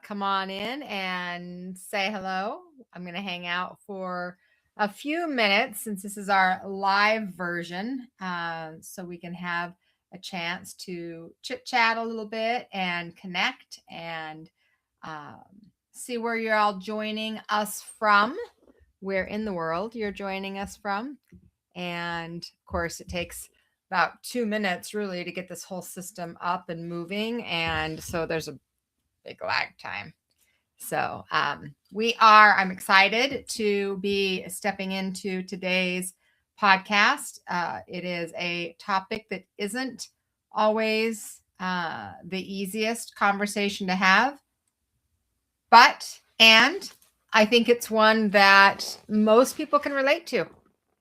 come on in and say hello. I'm going to hang out for a few minutes since this is our live version, so we can have a chance to chit chat a little bit and connect and um, see where you're all joining us from, where in the world you're joining us from. And of course, it takes about 2 minutes really to get this whole system up and moving. And so there's a big lag time. So I'm excited to be stepping into today's podcast. It is a topic that isn't always the easiest conversation to have, and I think it's one that most people can relate to.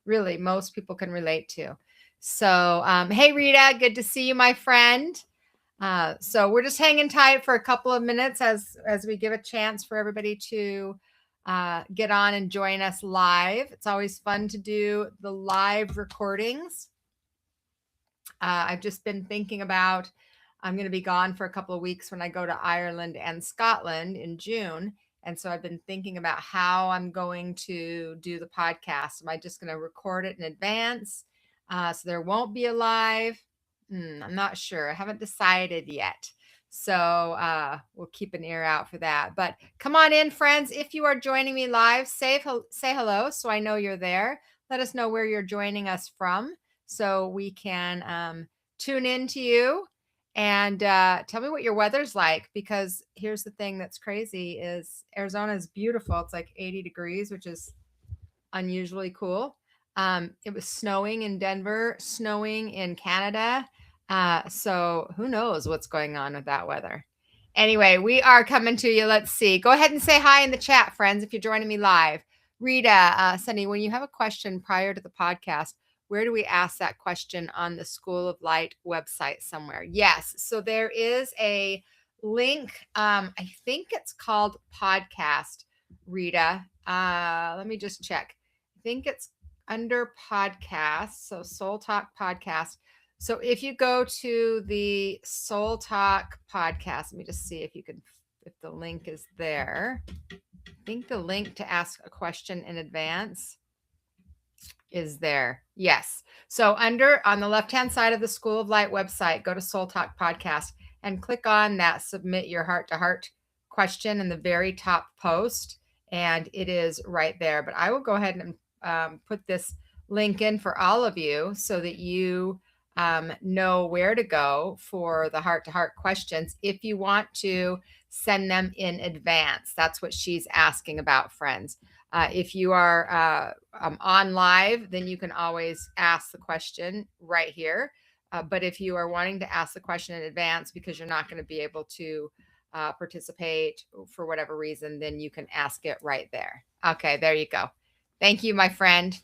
Really, most people can relate to. So, hey, Rita, good to see you, my friend. So we're just hanging tight for a couple of minutes as we give a chance for everybody to get on and join us live. It's always fun to do the live recordings. I've just been thinking about, I'm going to be gone for a couple of weeks when I go to Ireland and Scotland in June. And so I've been thinking about how I'm going to do the podcast. Am I just going to record it in advance? So there won't be a live. I'm not sure. I haven't decided yet. So we'll keep an ear out for that. But come on in, friends. If you are joining me live, say hello so I know you're there. Let us know where you're joining us from so we can tune in to you and tell me what your weather's like, because here's the thing that's crazy is Arizona is beautiful. It's like 80 degrees, which is unusually cool. It was snowing in Denver, snowing in Canada. So who knows what's going on with that weather. Anyway, we are coming to you. Let's see. Go ahead and say hi in the chat, friends, if you're joining me live. Rita, Sunny, when you have a question prior to the podcast, where do we ask that question on the School of Light website somewhere? Yes. So there is a link. I think it's called podcast, Rita. Let me just check. I think it's under podcast. So SOLtalk podcast. So if you go to the SOLtalk podcast, let me just see if the link is there. I think the link to ask a question in advance is there. Yes. So on the left-hand side of the School of Light website, go to SOLtalk podcast and click on that submit your heart-to-heart question in the very top post. And it is right there. But I will go ahead and put this link in for all of you so that you know where to go for the heart-to-heart questions if you want to send them in advance. That's what she's asking about, friends. If you are on live, then you can always ask the question right here. But if you are wanting to ask the question in advance because you're not going to be able to participate for whatever reason, then you can ask it right there. Okay, there you go. Thank you, my friend.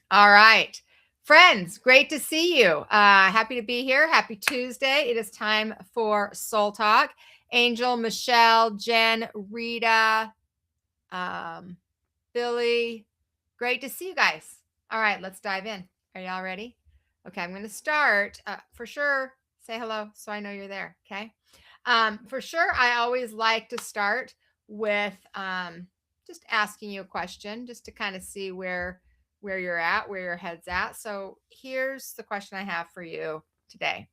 All right. Friends, great to see you. Happy to be here. Happy Tuesday. It is time for SOLtalk. Angel, Michelle, Jen, Rita, Billy, great to see you guys. All right, let's dive in. Are y'all ready? Okay, I'm going to start. For sure, say hello so I know you're there, okay? For sure, I always like to start with just asking you a question just to kind of see where you're at, where your head's at. So here's the question I have for you today.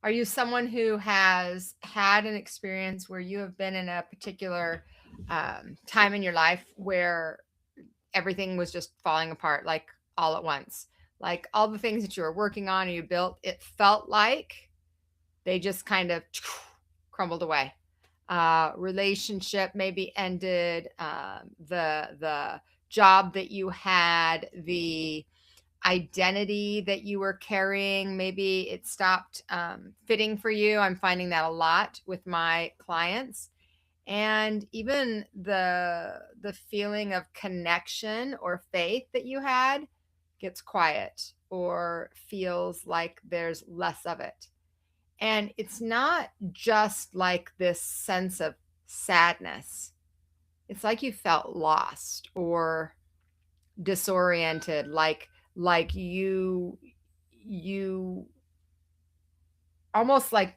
Are you someone who has had an experience where you have been in a particular time in your life where everything was just falling apart, like all at once, like all the things that you were working on and you built, it felt like they just kind of crumbled away. Relationship maybe ended, the job that you had, the identity that you were carrying, maybe it stopped fitting for you. I'm finding that a lot with my clients. And even the feeling of connection or faith that you had gets quiet or feels like there's less of it. And it's not just like this sense of sadness. It's like you felt lost or disoriented, like you almost like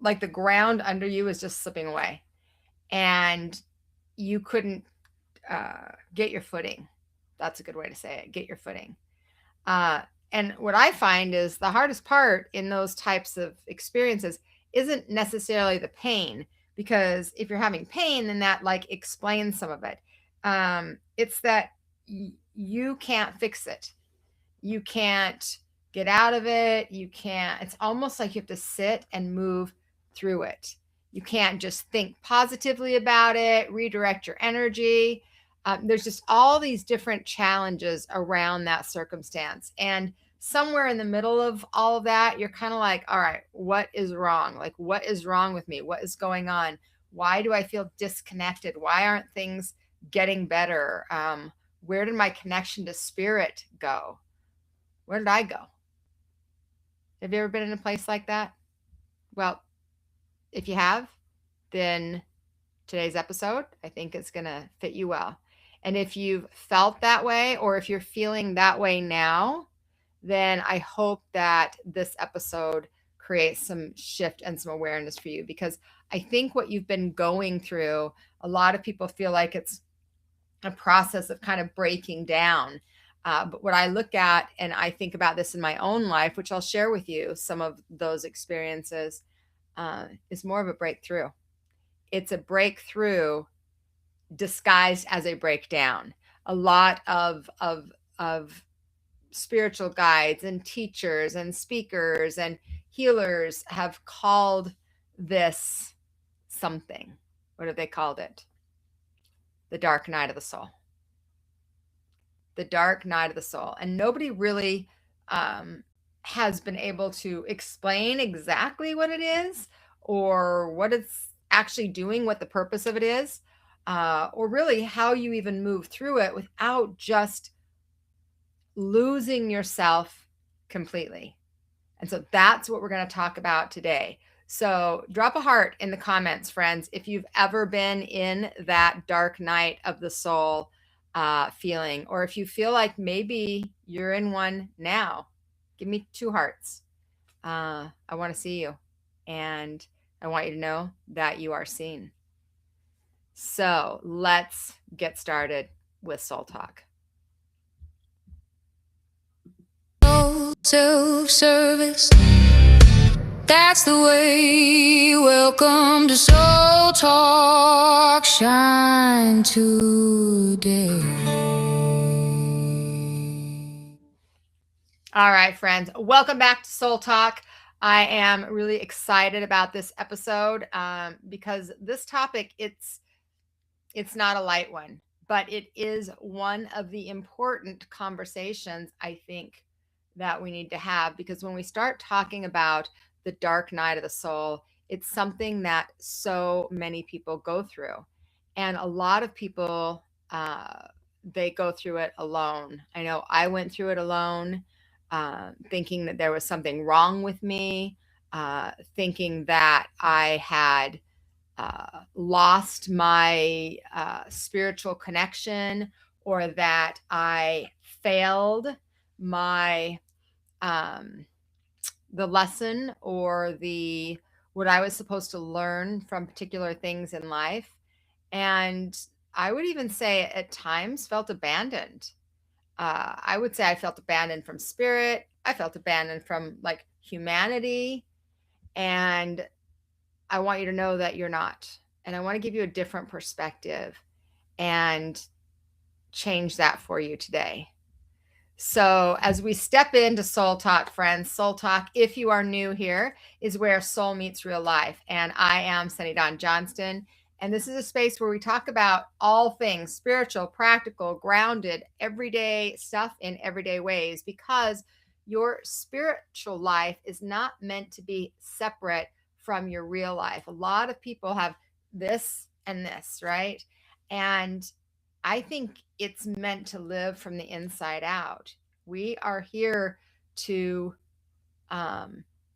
like the ground under you is just slipping away, and you couldn't get your footing. That's a good way to say it. Get your footing. And what I find is the hardest part in those types of experiences isn't necessarily the pain, because if you're having pain, then that like explains some of it. It's that you can't fix it. You can't get out of it. You can't, it's almost like you have to sit and move through it. You can't just think positively about it, redirect your energy. There's just all these different challenges around that circumstance. And somewhere in the middle of all of that, you're kind of like, all right, what is wrong? Like, what is wrong with me? What is going on? Why do I feel disconnected? Why aren't things getting better? Where did my connection to spirit go? Where did I go? Have you ever been in a place like that? Well, if you have, then today's episode, I think it's going to fit you well. And if you've felt that way, or if you're feeling that way now, then I hope that this episode creates some shift and some awareness for you, because I think what you've been going through, a lot of people feel like it's a process of kind of breaking down. But what I look at, and I think about this in my own life, which I'll share with you some of those experiences, is more of a breakthrough. It's a breakthrough disguised as a breakdown. A lot of spiritual guides and teachers and speakers and healers have called this something. What have they called it? The dark night of the soul. The dark night of the soul. And nobody really has been able to explain exactly what it is, or what it's actually doing, what the purpose of it is, or really how you even move through it without just losing yourself completely. And so that's what we're going to talk about today. So drop a heart in the comments, friends, if you've ever been in that dark night of the soul feeling, or if you feel like maybe you're in one now. Give me 2 hearts. I want to see you, and I want you to know that you are seen. So let's get started with Soul Talk. Self-service, that's the way. Welcome to Soul Talk. Shine today. All right, friends, welcome back to Soul Talk. I am really excited about this episode because this topic, it's not a light one, but it is one of the important conversations I think that we need to have, because when we start talking about the dark night of the soul, it's something that so many people go through, and a lot of people they go through it alone. I know I went through it alone, thinking that there was something wrong with me, thinking that I had lost my spiritual connection, or that I failed my the lesson, or the what I was supposed to learn from particular things in life. And I would even say at times felt abandoned. I would say I felt abandoned from spirit. I felt abandoned from like humanity. And I want you to know that you're not. And I want to give you a different perspective and change that for you today. So as we step into Soul Talk, friends, Soul Talk, if you are new here, is where soul meets real life. And I am Dawn Johnston. And this is a space where we talk about all things spiritual, practical, grounded, everyday stuff in everyday ways, because your spiritual life is not meant to be separate from your real life. A lot of people have this and this, right? And I think it's meant to live from the inside out. We are here to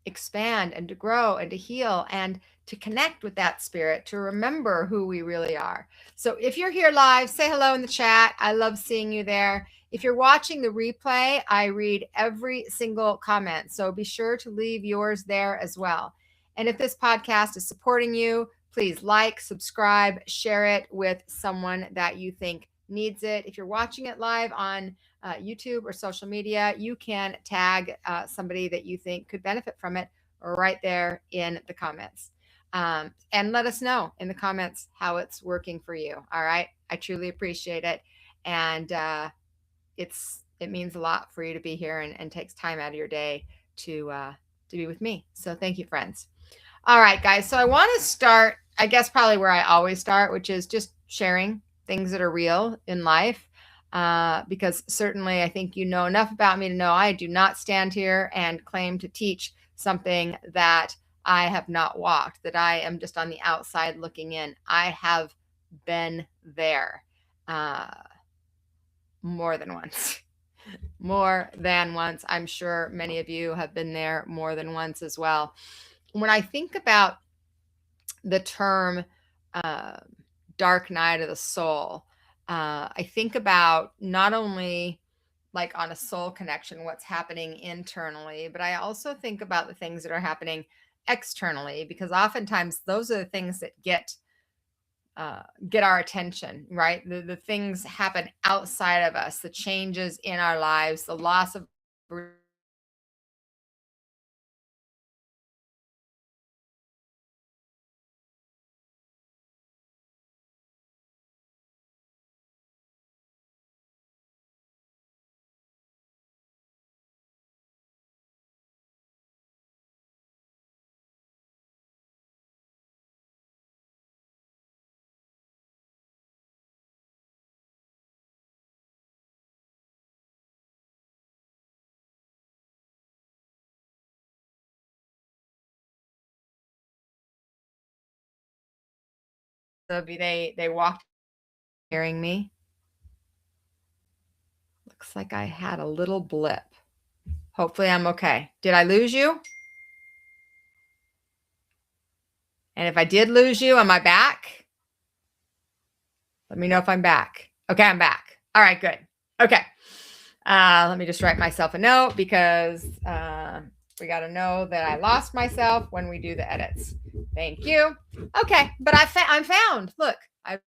expand and to grow and to heal and to connect with that spirit, to remember who we really are. So if you're here live, say hello in the chat. I love seeing you there. If you're watching the replay, I read every single comment. So be sure to leave yours there as well. And if this podcast is supporting you, please like, subscribe, share it with someone that you think needs it. If you're watching it live on YouTube or social media, you can tag somebody that you think could benefit from it right there in the comments. And let us know in the comments how it's working for you. All right. I truly appreciate it. And it means a lot for you to be here and takes time out of your day to be with me. So thank you, friends. All right, guys. So I want to start, I guess, probably where I always start, which is just sharing things that are real in life. Because certainly I think you know enough about me to know I do not stand here and claim to teach something that I have not walked, that I am just on the outside looking in. I have been there more than once. More than once. I'm sure many of you have been there more than once as well. When I think about the term dark night of the soul, I think about not only like on a soul connection, what's happening internally, but I also think about the things that are happening externally, because oftentimes those are the things that get our attention, right? The things happen outside of us, the changes in our lives, the loss of they walked hearing me. Looks like I had a little blip. Hopefully I'm okay. Did I lose you? And if I did lose you, am I back? Let me know if I'm back. Okay, I'm back. All right, good. Okay. Let me just write myself a note, because we got to know that I lost myself when we do the edits. Thank you. Okay, but I'm found. Look, I've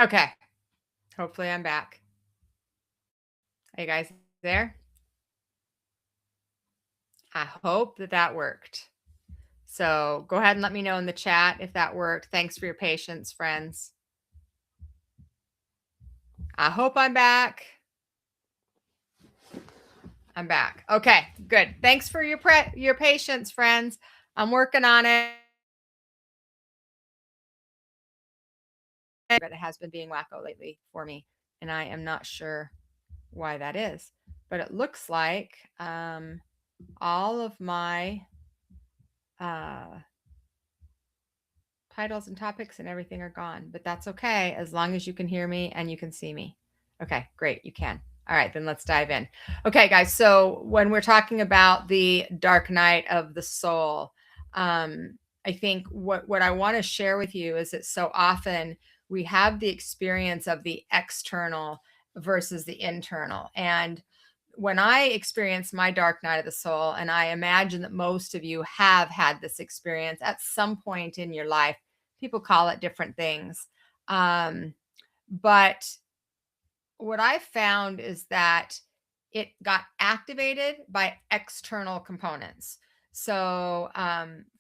okay. Hopefully I'm back. Are you guys there? I hope that worked. So go ahead and let me know in the chat if that worked. Thanks for your patience, friends. I hope I'm back. I'm back. Okay, good. Thanks for your patience, friends. I'm working on it. But it has been being wacko lately for me, and I am not sure why that is. But it looks like all of my titles and topics and everything are gone, but that's okay as long as you can hear me and you can see me. Okay, great. You can. All right, then let's dive in. Okay, guys. So when we're talking about the dark night of the soul, I think what I want to share with you is that so often we have the experience of the external versus the internal. And when I experienced my dark night of the soul, and I imagine that most of you have had this experience at some point in your life, people call it different things. But what I found is that it got activated by external components. So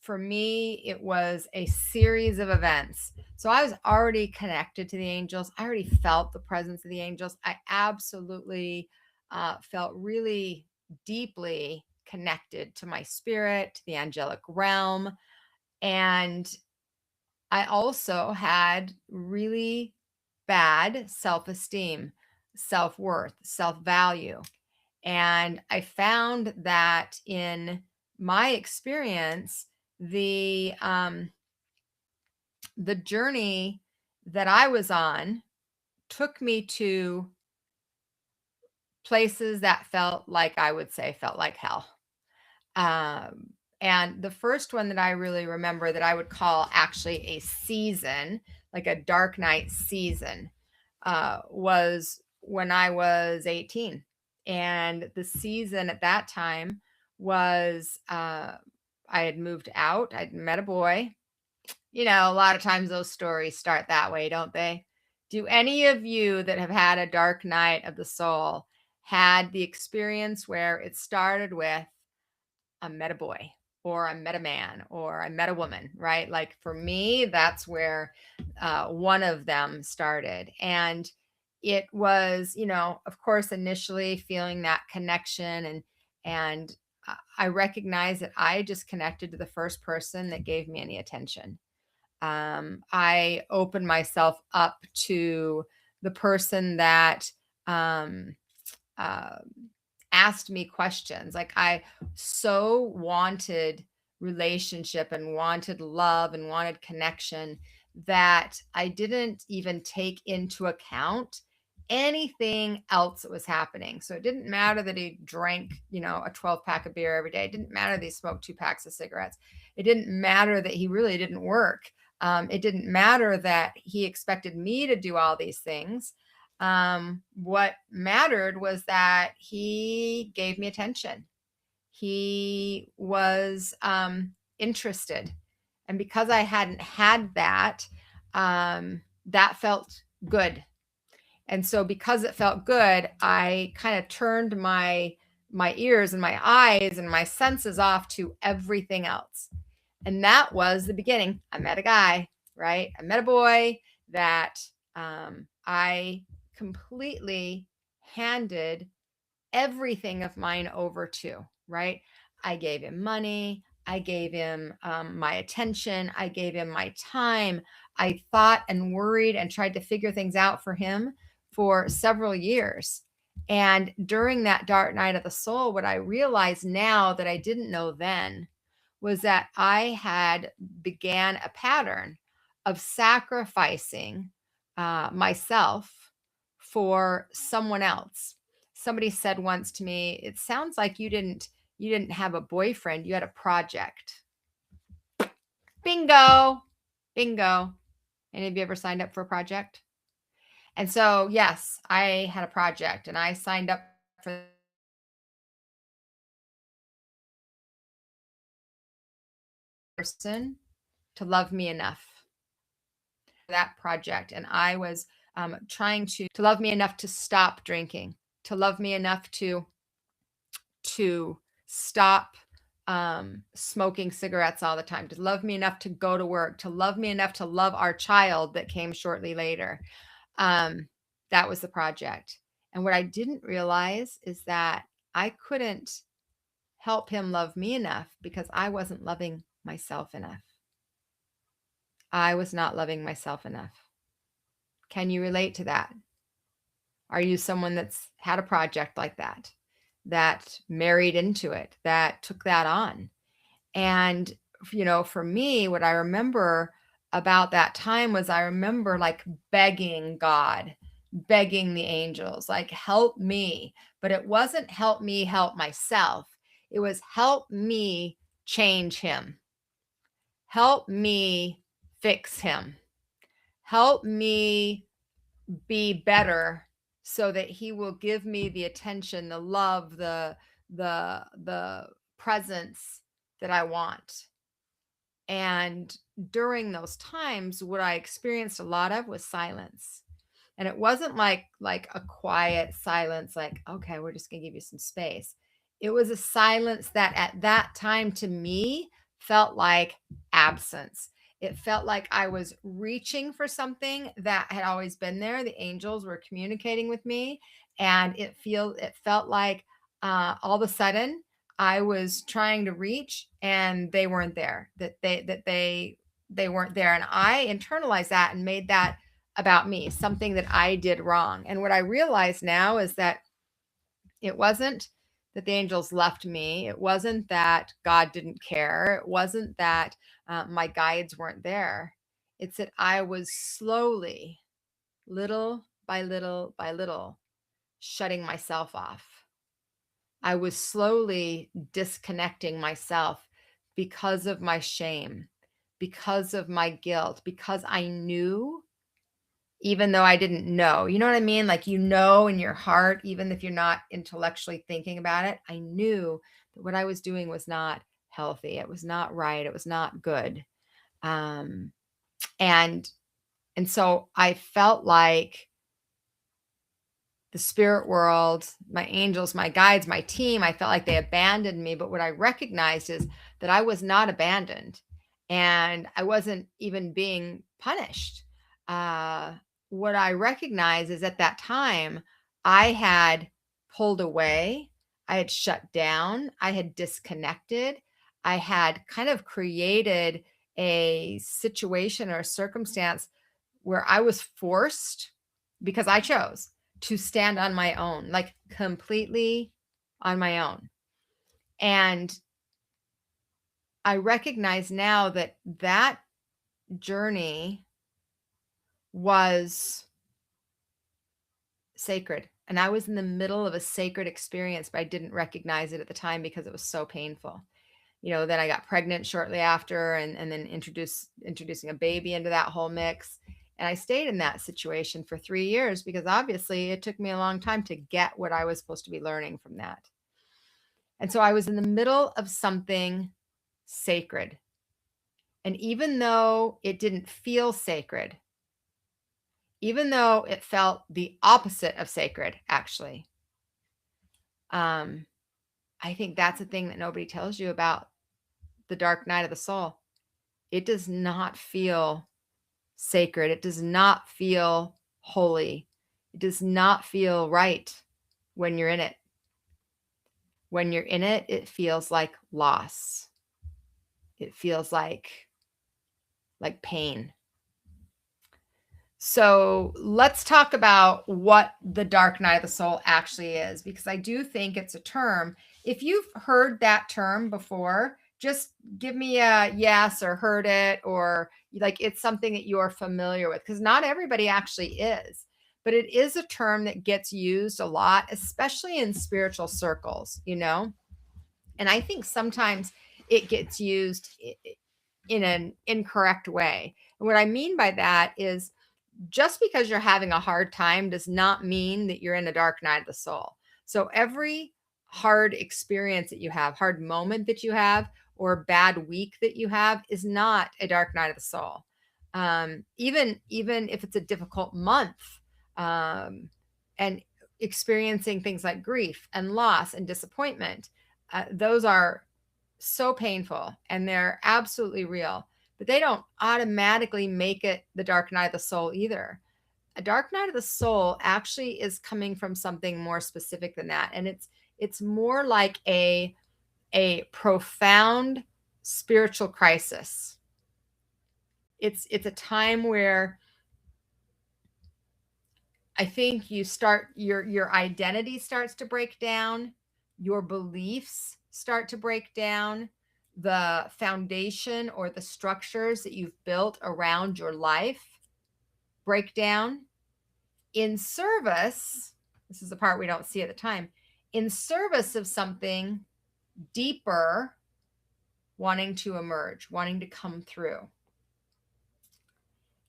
for me, it was a series of events. So I was already connected to the angels. I already felt the presence of the angels. I absolutely felt really deeply connected to my spirit, to the angelic realm. And I also had really bad self esteem, self worth, self value. And I found that in my experience, the journey that I was on took me to places that felt like, I would say, felt like hell. Um, and the first one that I really remember that I would call actually a season, like a dark night season, was when I was 18. And the season at that time was I had moved out, I'd met a boy. You know, a lot of times those stories start that way, don't they? Do any of you that have had a dark night of the soul had the experience where it started with, I met a boy, or I met a man, or I met a woman, right? Like for me, that's where one of them started. And it was, of course, initially feeling that connection, and I recognized that I just connected to the first person that gave me any attention. I opened myself up to the person that um, uh, asked me questions. Like I so wanted relationship and wanted love and wanted connection that I didn't even take into account anything else that was happening. So it didn't matter that he drank, a 12 pack of beer every day. It didn't matter that he smoked 2 packs of cigarettes. It didn't matter that he really didn't work. It didn't matter that he expected me to do all these things. What mattered was that he gave me attention. He was interested. And because I hadn't had that, that felt good. And so because it felt good, I kind of turned my ears and my eyes and my senses off to everything else. And that was the beginning. I met a guy, right? I met a boy that I completely handed everything of mine over to, right? I gave him money. I gave him my attention. I gave him my time. I thought and worried and tried to figure things out for him for several years. And during that dark night of the soul, what I realized now that I didn't know then was that I had began a pattern of sacrificing myself for someone else. Somebody said once to me, "It sounds like you didn't have a boyfriend, you had a project." Bingo. Bingo. Any of you ever signed up for a project? And so, yes, I had a project and I signed up for person to love me enough for that project. And I was trying to love me enough to stop drinking, to love me enough to stop smoking cigarettes all the time, to love me enough to go to work, to love me enough to love our child that came shortly later. That was the project. And what I didn't realize is that I couldn't help him love me enough because I wasn't loving myself enough. I was not loving myself enough. Can you relate to that? Are you someone that's had a project like that married into it, that took that on? And, for me, what I remember about that time was I remember like begging God begging the angels, like, help me. But it wasn't help me help myself. It was help me change him. Help me fix him. Help me be better so that he will give me the attention, the love, the presence that I want. And during those times, what I experienced a lot of was silence. And it wasn't like a quiet silence, like, okay, we're just gonna give you some space. It was a silence that at that time to me felt like absence. It felt like I was reaching for something that had always been there. The angels were communicating with me, and it felt like all of a sudden I was trying to reach and they weren't there. They weren't there, and I internalized that and made that about me, something that I did wrong. And what I realize now is that it wasn't that the angels left me. It wasn't that God didn't care. It wasn't that my guides weren't there. It's that I was slowly, little by little by little, shutting myself off. I was slowly disconnecting myself because of my shame, because of my guilt, because I knew even though I didn't know. You know what I mean? Like, you know, in your heart, even if you're not intellectually thinking about it, I knew that what I was doing was not healthy. It was not right. It was not good. Um, and and so I felt like the spirit world, my angels, my guides, my team, I felt like they abandoned me. But what I recognized is that I was not abandoned and I wasn't even being punished. Uh, what I recognize is at that time, I had pulled away, I had shut down, I had disconnected, I had kind of created a situation or a circumstance where I was forced because I chose to stand on my own, like completely on my own. And I recognize now that that journey was sacred. And I was in the middle of a sacred experience, but I didn't recognize it at the time because it was so painful. You know, then I got pregnant shortly after and then introducing a baby into that whole mix. And I stayed in that situation for 3 years because obviously it took me a long time to get what I was supposed to be learning from that. And so I was in the middle of something sacred. And even though it didn't feel sacred, even though it felt the opposite of sacred, actually, um, I think that's the thing that nobody tells you about the dark night of the soul. It does not feel sacred. It does not feel holy. It does not feel right when you're in it. When you're in it, it feels like loss. It feels like pain. So let's talk about what the dark night of the soul actually is, because I do think it's a term. If you've heard that term before, just give me a yes or heard it, or like it's something that you're familiar with, because not everybody actually is. But it is a term that gets used a lot, especially in spiritual circles, you know? And I think sometimes it gets used in an incorrect way. And what I mean by that is, just because you're having a hard time does not mean that you're in a dark night of the soul. So every hard experience that you have, hard moment that you have, or bad week that you have is not a dark night of the soul. Even if it's a difficult month, and experiencing things like grief and loss and disappointment, those are so painful and they're absolutely real, but they don't automatically make it the dark night of the soul either. A dark night of the soul actually is coming from something more specific than that. And it's more like a profound spiritual crisis. It's a time where I think you start your identity starts to break down, your beliefs start to break down, the foundation or the structures that you've built around your life break down, in service, this is the part we don't see at the time, in service of something deeper wanting to emerge, wanting to come through.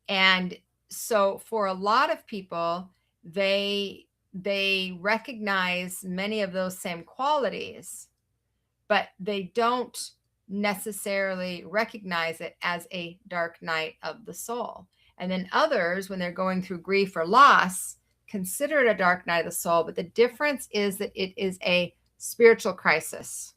And so for a lot of people, they recognize many of those same qualities, but they don't necessarily recognize it as a dark night of the soul. And then others, when they're going through grief or loss, consider it a dark night of the soul. But the difference is that it is a spiritual crisis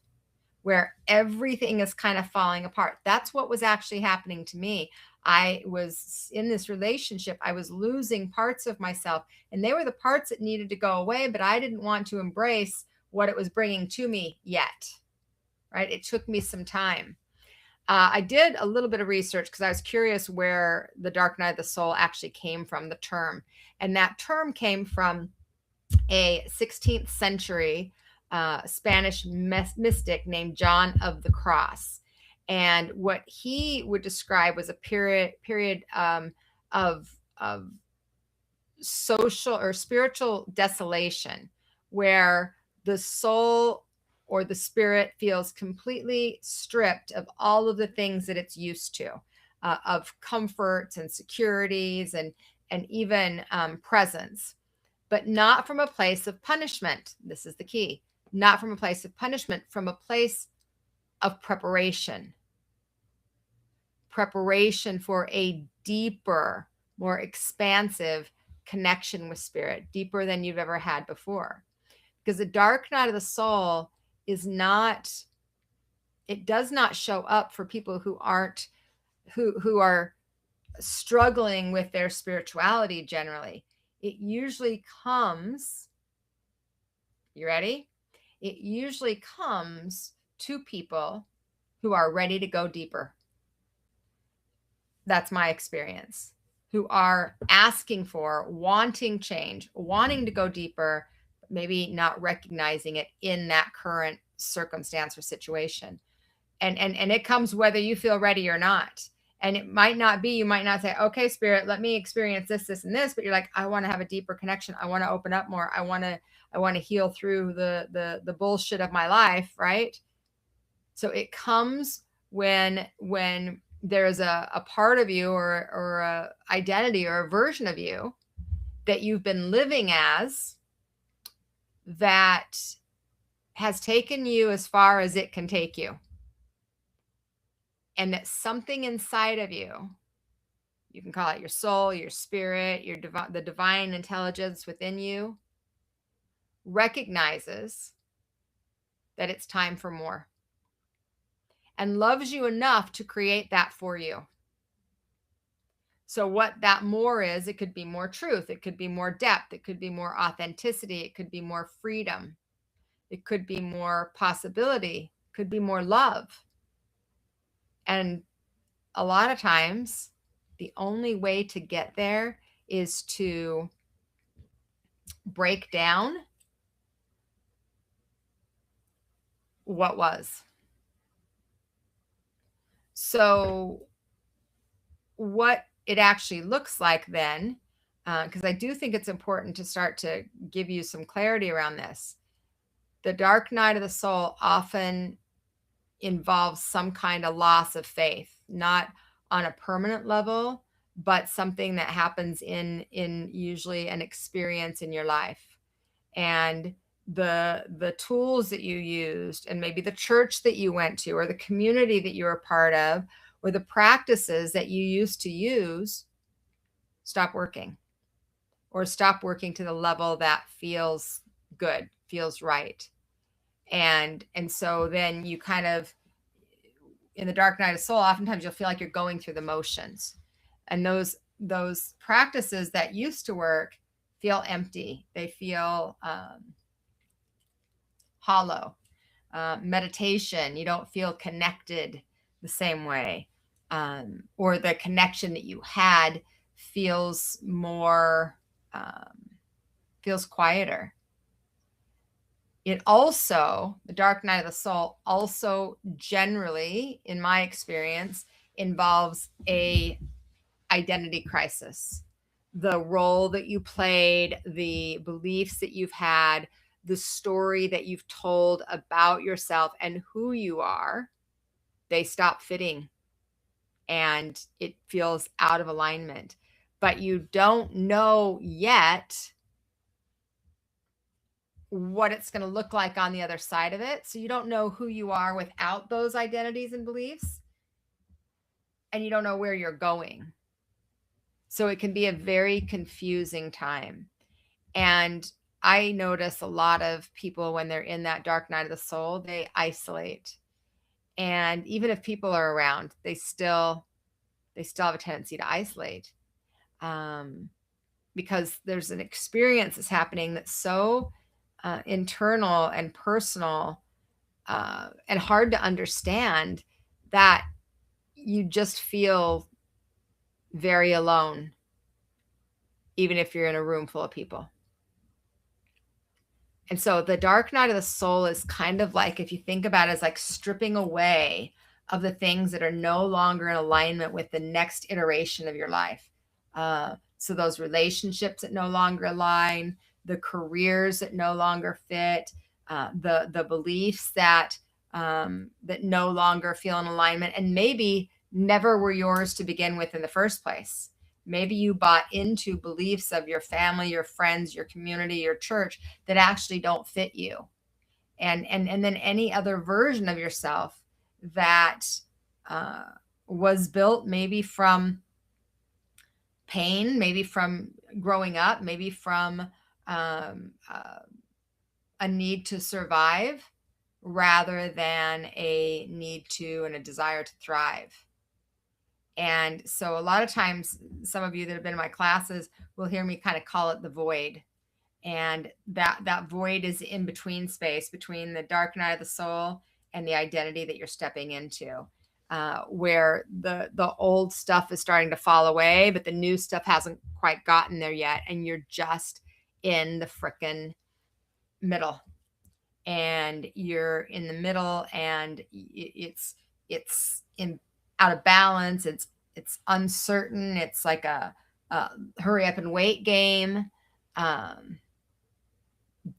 where everything is kind of falling apart. That's what was actually happening to me. I was in this relationship. I was losing parts of myself, and they were the parts that needed to go away, but I didn't want to embrace what it was bringing to me yet. Right? It took me some time. I did a little bit of research because I was curious where the dark night of the soul actually came from, the term. And that term came from a 16th century Spanish mystic named John of the Cross. And what he would describe was a period of social or spiritual desolation, where the soul or the spirit feels completely stripped of all of the things that it's used to, of comforts and securities and even presence, but not from a place of punishment. This is the key. Not from a place of punishment, from a place of preparation. Preparation for a deeper, more expansive connection with spirit, deeper than you've ever had before. Because the dark night of the soul is not, it does not show up for people who aren't, who are struggling with their spirituality generally. It usually comes, you ready? It usually comes to people who are ready to go deeper. That's my experience. Who are asking for, wanting change, wanting to go deeper, maybe not recognizing it in that current circumstance or situation. And it comes whether you feel ready or not. And it might not be, you might not say, okay, spirit, let me experience this, this, and this, but you're like, I want to have a deeper connection. I want to open up more. I want to heal through the bullshit of my life, right? So it comes when there's a part of you or a identity or a version of you that you've been living as that has taken you as far as it can take you. And that something inside of you, you can call it your soul, your spirit, the divine intelligence within you, recognizes that it's time for more and loves you enough to create that for you. So what that more is, it could be more truth, it could be more depth, it could be more authenticity, it could be more freedom, it could be more possibility, it could be more love. And a lot of times, the only way to get there is to break down what was. So what it actually looks like then, because I do think it's important to start to give you some clarity around this. The dark night of the soul often involves some kind of loss of faith, not on a permanent level, but something that happens in usually an experience in your life. And the tools that you used, and maybe the church that you went to, or the community that you were part of, or the practices that you used to use, stop working, or stop working to the level that feels good, feels right. And so then you kind of, in the dark night of soul, oftentimes you'll feel like you're going through the motions. And those practices that used to work feel empty. They feel hollow. Meditation, you don't feel connected the same way. Or the connection that you had feels more, feels quieter. It also, the dark night of the soul also generally, in my experience, involves a identity crisis. the role that you played, the beliefs that you've had, the story that you've told about yourself and who you are, they stop fitting and it feels out of alignment. But you don't know yet what it's going to look like on the other side of it. So you don't know who you are without those identities and beliefs, and you don't know where you're going. So it can be a very confusing time. And I notice a lot of people when they're in that dark night of the soul, they isolate. And even if people are around, they still have a tendency to isolate, because there's an experience that's happening that's so internal and personal, and hard to understand, that you just feel very alone, even if you're in a room full of people. And so the dark night of the soul is kind of like, if you think about it, as like stripping away of the things that are no longer in alignment with the next iteration of your life. So those relationships that no longer align, the careers that no longer fit, the beliefs that that no longer feel in alignment, and maybe never were yours to begin with in the first place. Maybe you bought into beliefs of your family, your friends, your community, your church that actually don't fit you. And then any other version of yourself that was built maybe from pain, maybe from growing up, maybe from a need to survive rather than a need to and a desire to thrive. And so a lot of times, some of you that have been in my classes will hear me kind of call it the void. And that void is in between space between the dark night of the soul and the identity that you're stepping into, where the old stuff is starting to fall away, but the new stuff hasn't quite gotten there yet. And you're just in the frickin' middle. And you're in the middle, and it's in out of balance. It's uncertain. It's like a hurry up and wait game.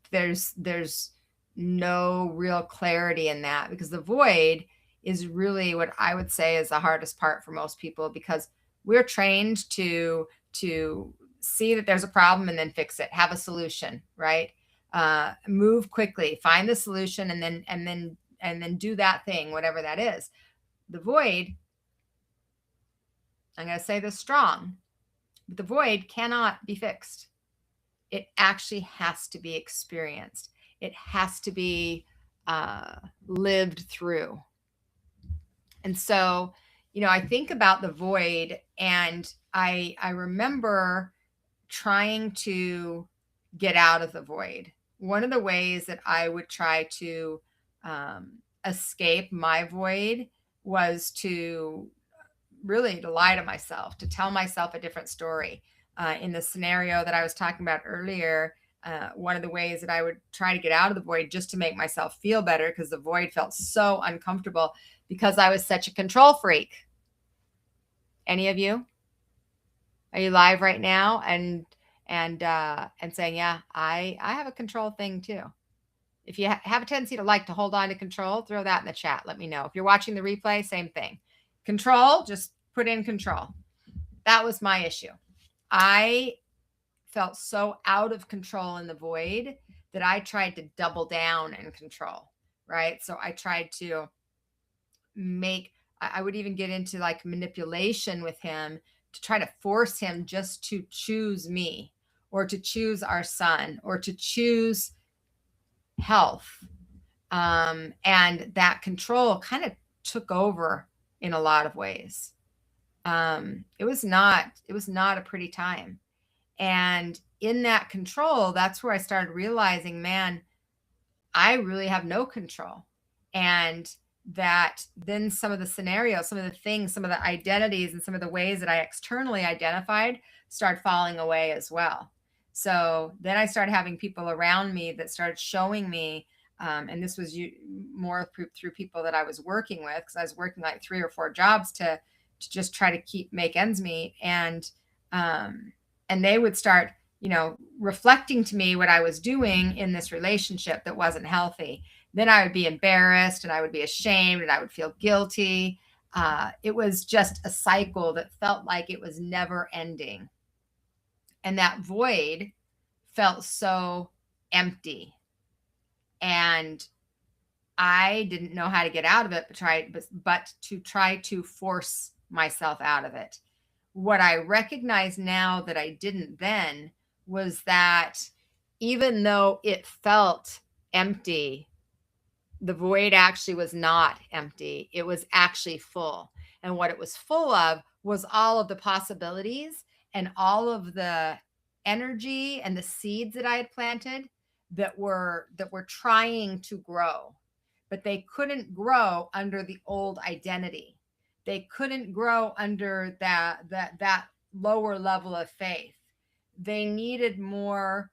There's no real clarity in that, because the void is really what I would say is the hardest part for most people, because we're trained to see that there's a problem and then fix it, have a solution, right? Move quickly, find the solution, and then do that thing, whatever that is. The void, I'm going to say this strong, but the void cannot be fixed. It actually has to be experienced. It has to be lived through. And so, I think about the void, and I remember trying to get out of the void. One of the ways that I would try to escape my void was to lie to myself, to tell myself a different story. In the scenario that I was talking about earlier, one of the ways that I would try to get out of the void, just to make myself feel better, because the void felt so uncomfortable, because I was such a control freak. Any of you? Are you live right now and saying, yeah, I have a control thing too? If you have a tendency to like to hold on to control, throw that in the chat. Let me know. If you're watching the replay, same thing. Control, just put in control. That was my issue. I felt so out of control in the void that I tried to double down and control, right? So I tried to I would even get into like manipulation with him to try to force him just to choose me, or to choose our son, or to choose health. And that control kind of took over in a lot of ways. It was not a pretty time. And in that control, that's where I started realizing, man, I really have no control. And that then some of the scenarios, some of the things, some of the identities, and some of the ways that I externally identified started falling away as well. So then I started having people around me that started showing me, and this was more through people that I was working with, because I was working like 3 or 4 jobs to just try to make ends meet. And and they would start, reflecting to me what I was doing in this relationship that wasn't healthy, then I would be embarrassed and I would be ashamed and I would feel guilty. It was just a cycle that felt like it was never ending. And that void felt so empty. And I didn't know how to get out of it, but to try to force myself out of it. What I recognize now that I didn't then was that even though it felt empty, the void actually was not empty. It was actually full. And what it was full of was all of the possibilities and all of the energy and the seeds that I had planted that were trying to grow, but they couldn't grow under the old identity. They couldn't grow under that lower level of faith. They needed more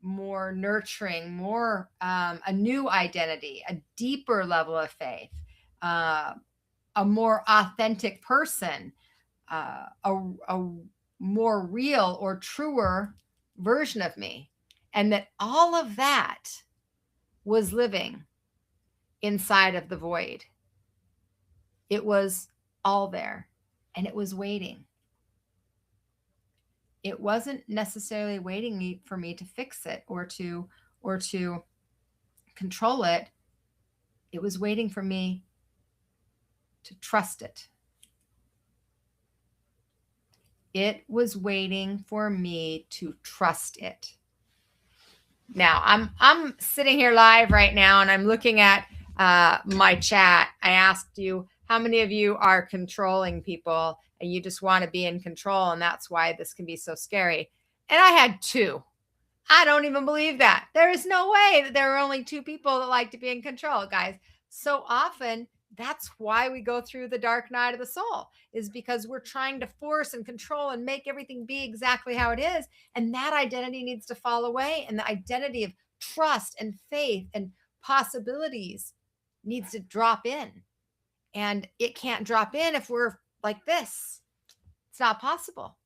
nurturing, more a new identity, a deeper level of faith, a more authentic person, a more real or truer version of me. And that all of that was living inside of the void. It was all there, and it was waiting. It wasn't necessarily waiting for me to fix it or to control it. It was waiting for me to trust it. It was waiting for me to trust it. Now I'm sitting here live right now, and I'm looking at my chat. I asked you how many of you are controlling people and you just want to be in control, and that's why this can be so scary. And I had 2. I don't even believe that. There is no way that there are only 2 people that like to be in control, guys. So often, that's why we go through the dark night of the soul, is because we're trying to force and control and make everything be exactly how it is. And that identity needs to fall away. And the identity of trust and faith and possibilities needs to drop in. And it can't drop in if we're like this. It's not possible.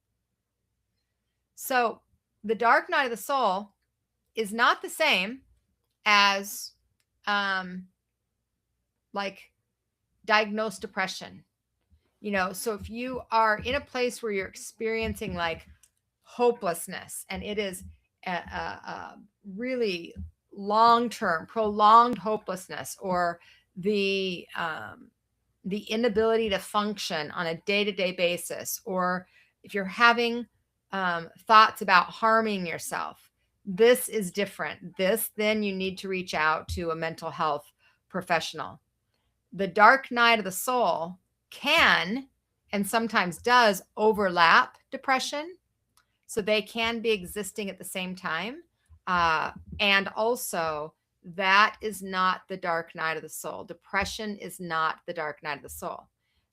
So the dark night of the soul is not the same as like diagnosed depression. So if you are in a place where you're experiencing like hopelessness, and it is a really long-term, prolonged hopelessness, or the inability to function on a day-to-day basis, or if you're having thoughts about harming yourself, this is different. Then you need to reach out to a mental health professional. The dark night of the soul can, and sometimes does, overlap depression. So they can be existing at the same time. And also, that is not the dark night of the soul. Depression is not the dark night of the soul.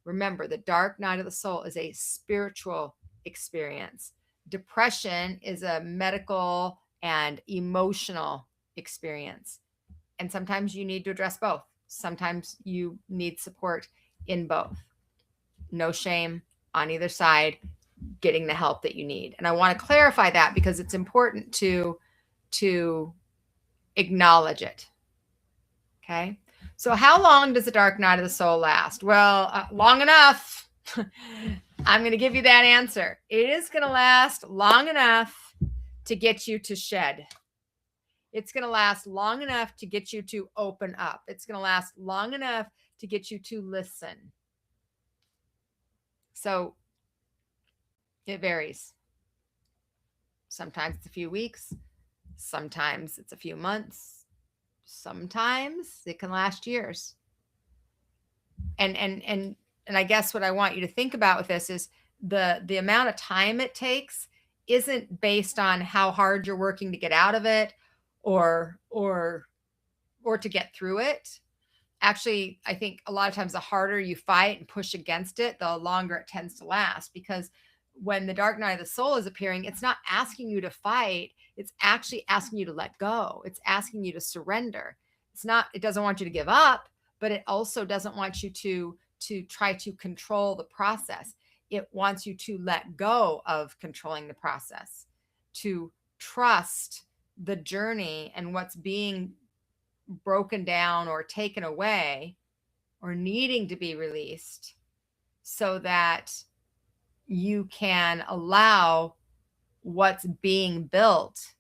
Remember, the dark night of the soul is a spiritual experience. Depression is a medical and emotional experience. And sometimes you need to address both. Sometimes you need support in both. No shame on either side, getting the help that you need. And I want to clarify that because it's important to acknowledge it. Okay. So how long does the dark night of the soul last? Well, long enough. I'm going to give you that answer. It is going to last long enough to get you to shed. It's going to last long enough to get you to open up. It's going to last long enough to get you to listen. So it varies. Sometimes it's a few weeks. Sometimes it's a few months. Sometimes it can last years. And I guess what I want you to think about with this is the amount of time it takes isn't based on how hard you're working to get out of it or to get through it. Actually, I think a lot of times the harder you fight and push against it, the longer it tends to last, because when the dark night of the soul is appearing, it's not asking you to fight. It's actually asking you to let go. It's asking you to surrender. It doesn't want you to give up, but it also doesn't want you to try to control the process. It wants you to let go of controlling the process, to trust the journey and what's being broken down or taken away or needing to be released, so that you can allow what's being built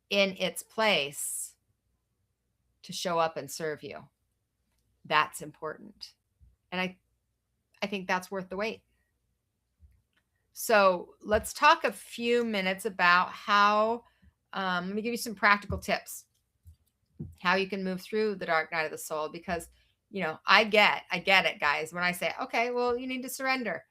in its place to show up and serve you. That's important. And I think that's worth the wait. So let's talk a few minutes about how, let me give you some practical tips, how you can move through the dark night of the soul, because, I get it, guys. When I say, okay, well, you need to surrender.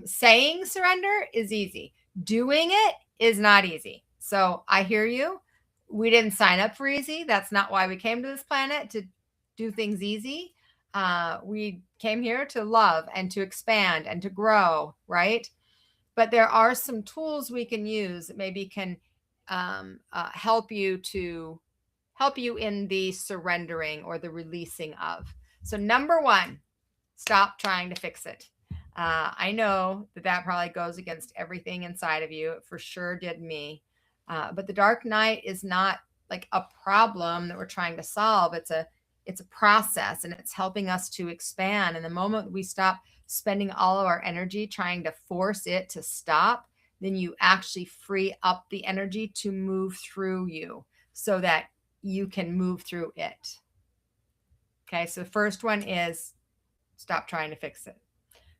Saying surrender is easy. Doing it is not easy. So I hear you. We didn't sign up for easy. That's not why we came to this planet, to do things easy. We came here to love and to expand and to grow, right? But there are some tools we can use that maybe can help you in the surrendering or the releasing of. So number one, stop trying to fix it. I know that probably goes against everything inside of you. It for sure did me. But the dark night is not like a problem that we're trying to solve. It's a process, and it's helping us to expand. And the moment we stop spending all of our energy trying to force it to stop, then you actually free up the energy to move through you so that you can move through it. Okay, so the first one is stop trying to fix it.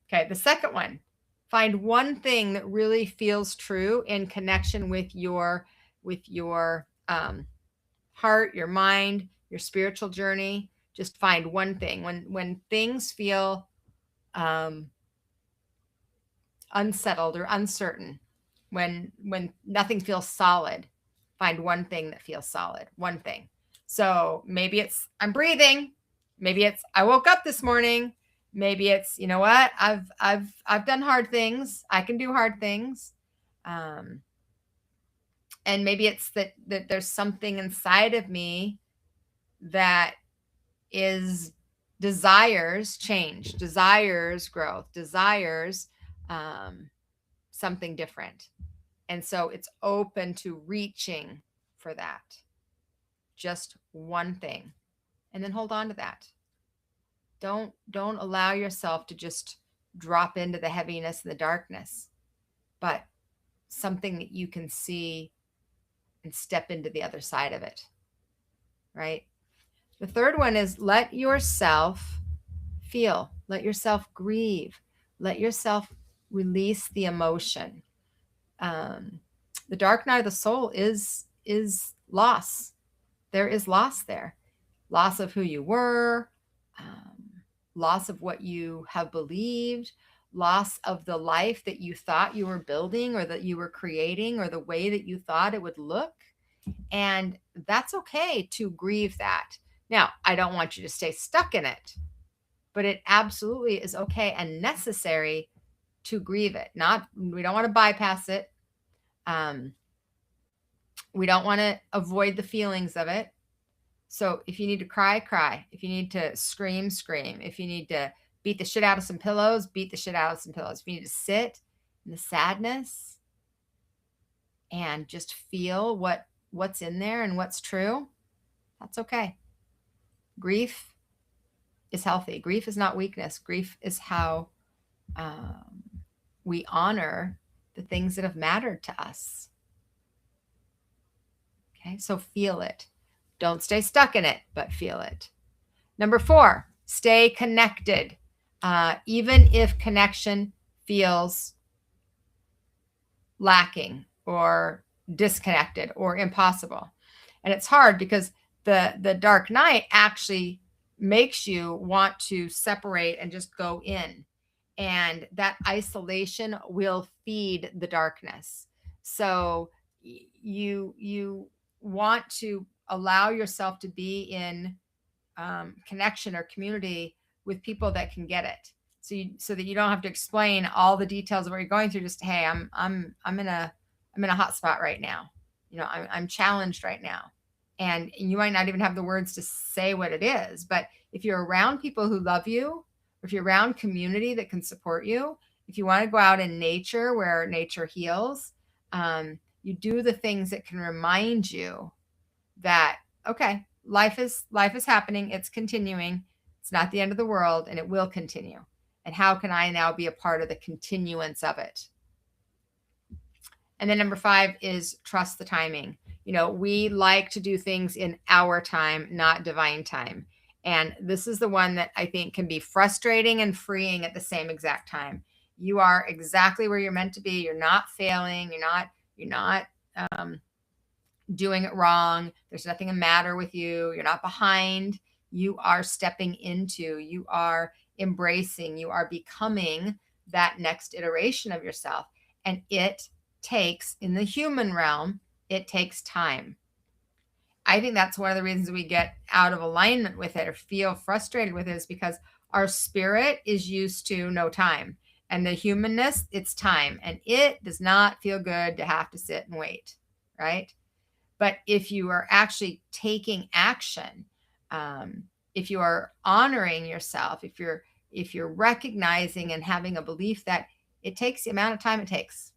Okay, the second one, find one thing that really feels true in connection with your heart, your mind, your spiritual journey. Just find one thing. When things feel unsettled or uncertain, when nothing feels solid, find one thing that feels solid. One thing. So maybe it's I'm breathing. Maybe it's I woke up this morning. Maybe it's, you know what, I've done hard things. I can do hard things. And maybe it's that there's something inside of me that desires change, desires growth, desires something different. And so it's open to reaching for that. Just one thing. And then hold on to that. Don't allow yourself to just drop into the heaviness and the darkness, but something that you can see and step into the other side of it, right? The third one is let yourself feel, let yourself grieve, let yourself release the emotion. The dark night of the soul is loss. There is loss there. Loss of who you were, loss of what you have believed, loss of the life that you thought you were building or that you were creating or the way that you thought it would look. And that's okay to grieve that. Now, I don't want you to stay stuck in it, but it absolutely is okay and necessary to grieve it. We don't want to bypass it. We don't want to avoid the feelings of it. So if you need to cry, cry. If you need to scream, scream. If you need to beat the shit out of some pillows, beat the shit out of some pillows. If you need to sit in the sadness and just feel what's in there and what's true, that's okay. Grief is healthy. Grief is not weakness. Grief is how we honor the things that have mattered to us. Okay, so feel it. Don't stay stuck in it, but feel it. Number 4, stay connected. Even if connection feels lacking or disconnected or impossible. And it's hard because the dark night actually makes you want to separate and just go in. And that isolation will feed the darkness. So you want to allow yourself to be in connection or community with people that can get it. So that you don't have to explain all the details of what you're going through. Just, hey, I'm in a hot spot right now. I'm challenged right now. And you might not even have the words to say what it is, but if you're around people who love you, or if you're around community that can support you, If you want to go out in nature where nature heals, you do the things that can remind you that, okay, life is happening. It's continuing. It's not the end of the world, and it will continue. And how can I now be a part of the continuance of it? And then number 5 is trust the timing. We like to do things in our time, not divine time. And this is the one that I think can be frustrating and freeing at the same exact time. You are exactly where you're meant to be. You're not failing. You're not doing it wrong. There's nothing the matter with you. You're not behind. You are stepping into, you are embracing, you are becoming that next iteration of yourself. And it takes, in the human realm, it takes time. I think that's one of the reasons we get out of alignment with it or feel frustrated with it, is because our spirit is used to no time. And the humanness, it's time. And it does not feel good to have to sit and wait, right? But if you are actually taking action, if you are honoring yourself, if you're recognizing and having a belief that it takes the amount of time it takes,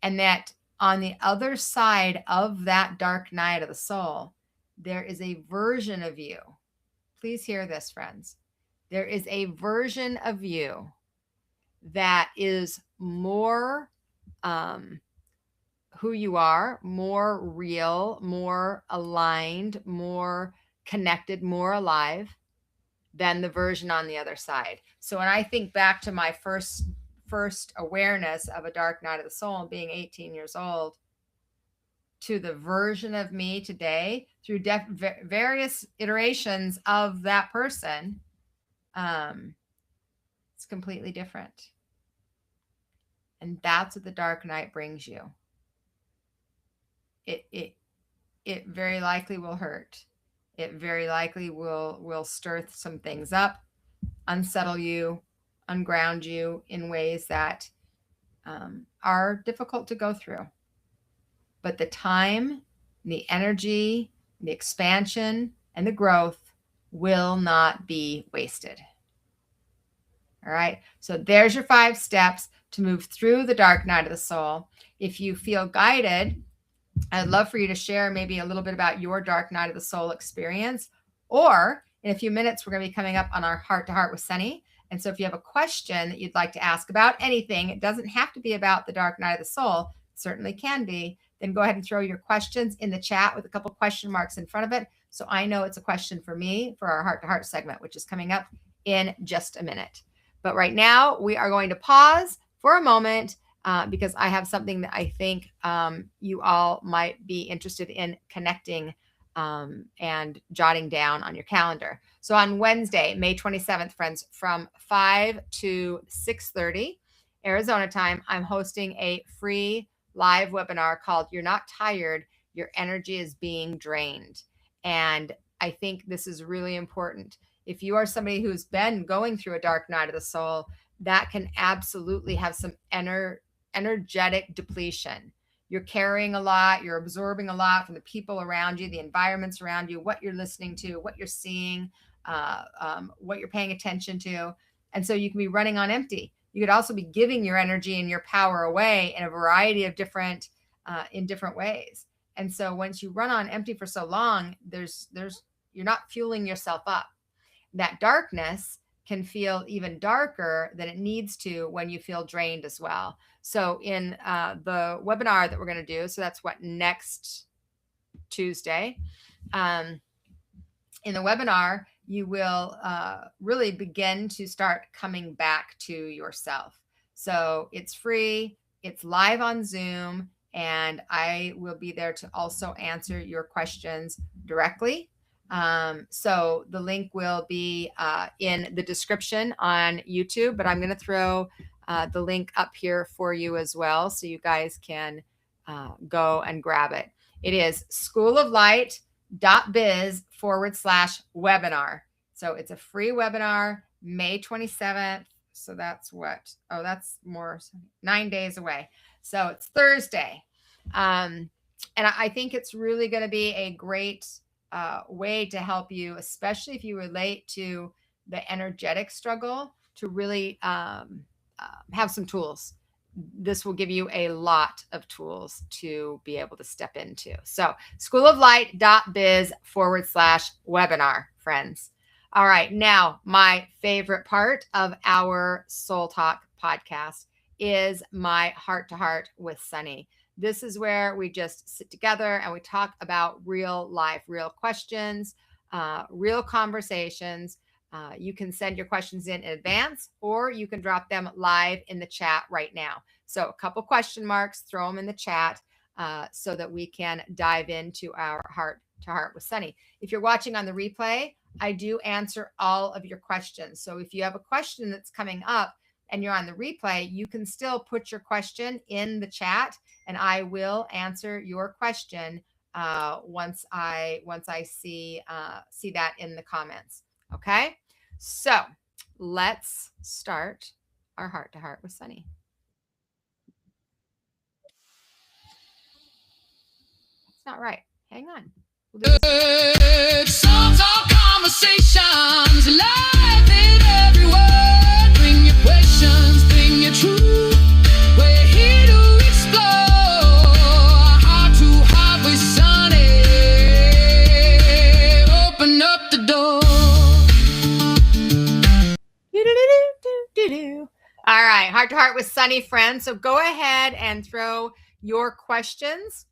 and that on the other side of that dark night of the soul, there is a version of you. Please hear this, friends. There is a version of you that is more who you are, more real, more aligned, more connected, more alive than the version on the other side. So when I think back to my first awareness of a dark night of the soul, being 18 years old, to the version of me today through various iterations of that person, it's completely different. And that's what the dark night brings you. It very likely will hurt. It very likely will stir some things up, unsettle you, unground you in ways that are difficult to go through. But the time, the energy, the expansion, and the growth will not be wasted. All right. So there's your 5 steps to move through the dark night of the soul. If you feel guided, I'd love for you to share maybe a little bit about your dark night of the soul experience. Or in a few minutes, we're going to be coming up on our Heart to Heart with Sunny. And so if you have a question that you'd like to ask about anything, it doesn't have to be about the dark night of the soul, certainly can be, then go ahead and throw your questions in the chat with a couple question marks in front of it, so I know it's a question for me for our Heart to Heart segment, which is coming up in just a minute. But right now, we are going to pause for a moment because I have something that I think you all might be interested in connecting and jotting down on your calendar. So on Wednesday, May 27th, friends, from 5 to 6:30 Arizona time, I'm hosting a free live webinar called You're Not Tired, Your Energy is Being Drained. And I think this is really important. If you are somebody who's been going through a dark night of the soul, that can absolutely have some energetic depletion. You're carrying a lot, you're absorbing a lot from the people around you, the environments around you, what you're listening to, what you're seeing, what you're paying attention to. And so you can be running on empty. You could also be giving your energy and your power away in a variety of different ways. And so once you run on empty for so long, you're not fueling yourself up. That darkness can feel even darker than it needs to when you feel drained as well. So in the webinar that we're going to do, so that's next Tuesday, in the webinar, you will really begin to start coming back to yourself. So it's free, it's live on Zoom, and I will be there to also answer your questions directly. So the link will be in the description on YouTube, but I'm going to throw the link up here for you as well, so you guys can go and grab it. It is schooloflight.biz/webinar. So it's a free webinar, May 27th. So that's that's 9 days away. So it's Thursday. And I think it's really going to be a great way to help you, especially if you relate to the energetic struggle, to really have some tools. This will give you a lot of tools to be able to step into. So schooloflight.biz/webinar, friends. All right. Now, my favorite part of our Soul Talk podcast is my heart to heart with Sunny. This is where we just sit together and we talk about real life, real questions, real conversations. You can send your questions in advance, or you can drop them live in the chat right now. So a couple question marks, throw them in the chat so that we can dive into our heart to heart with Sunny. If you're watching on the replay, I do answer all of your questions. So if you have a question that's coming up and you're on the replay, you can still put your question in the chat and I will answer your question once I see that in the comments. Okay, so let's start our heart to heart with Sunny. That's not right. Hang on. We'll do this. Soul Talk conversations, live in every word. Bring your questions, bring your truth. We're here to explore. Heart to heart with Sunny. Open up the door. All right, heart to heart with Sunny, friends. So go ahead and throw your questions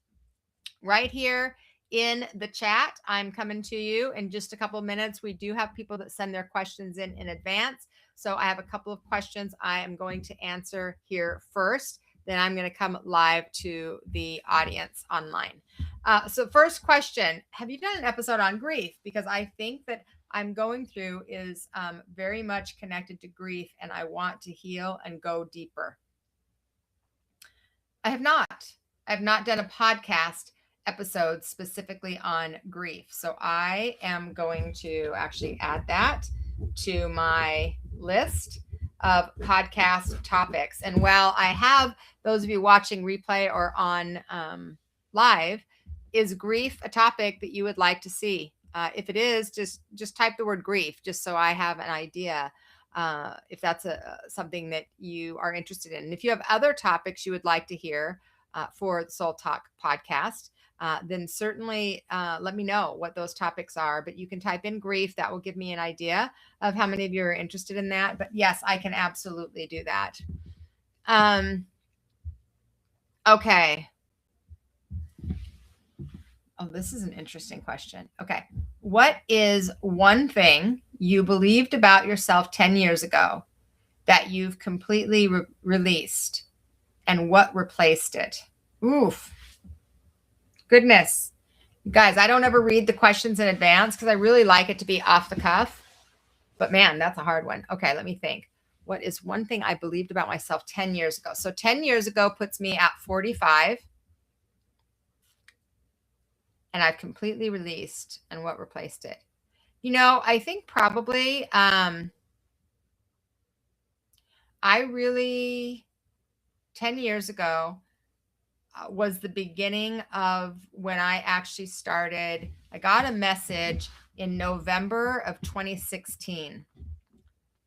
right here in the chat. I'm coming to you in just a couple of minutes. We do have people that send their questions in advance. So I have a couple of questions I am going to answer here first. Then I'm going to come live to the audience online. So first question, have you done an episode on grief? Because I think that I'm going through is very much connected to grief and I want to heal and go deeper. I have not done a podcast episode specifically on grief. So I am going to actually add that to my list of podcast topics. And while I have those of you watching replay or on live, is grief a topic that you would like to see? If it is, just type the word grief, just so I have an idea if that's something that you are interested in. And if you have other topics you would like to hear for the Soul Talk podcast, then certainly let me know what those topics are. But you can type in grief. That will give me an idea of how many of you are interested in that. But yes, I can absolutely do that. Okay. Oh, this is an interesting question. Okay. What is one thing you believed about yourself 10 years ago that you've completely released, and what replaced it? Oof. Goodness. Guys, I don't ever read the questions in advance because I really like it to be off the cuff. But man, that's a hard one. Okay, let me think. What is one thing I believed about myself 10 years ago? So 10 years ago puts me at 45. And I've completely released, and what replaced it? You know, I think probably I really 10 years ago was the beginning of when I actually started. I got a message in November of 2016.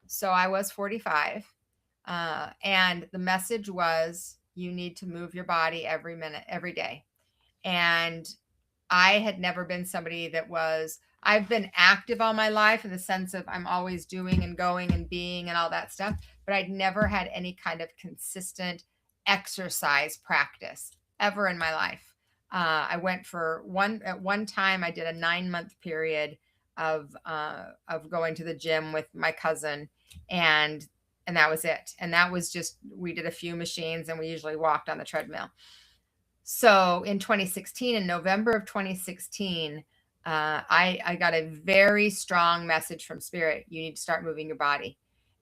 So I was 45. And the message was, you need to move your body every minute, every day. And I had never been somebody that I've been active all my life in the sense of I'm always doing and going and being and all that stuff, but I'd never had any kind of consistent exercise practice ever in my life. I went at one time I did a 9-month period of going to the gym with my cousin, and that was it. And that was just, we did a few machines and we usually walked on the treadmill. So in 2016, in November of 2016, I got a very strong message from Spirit. You need to start moving your body.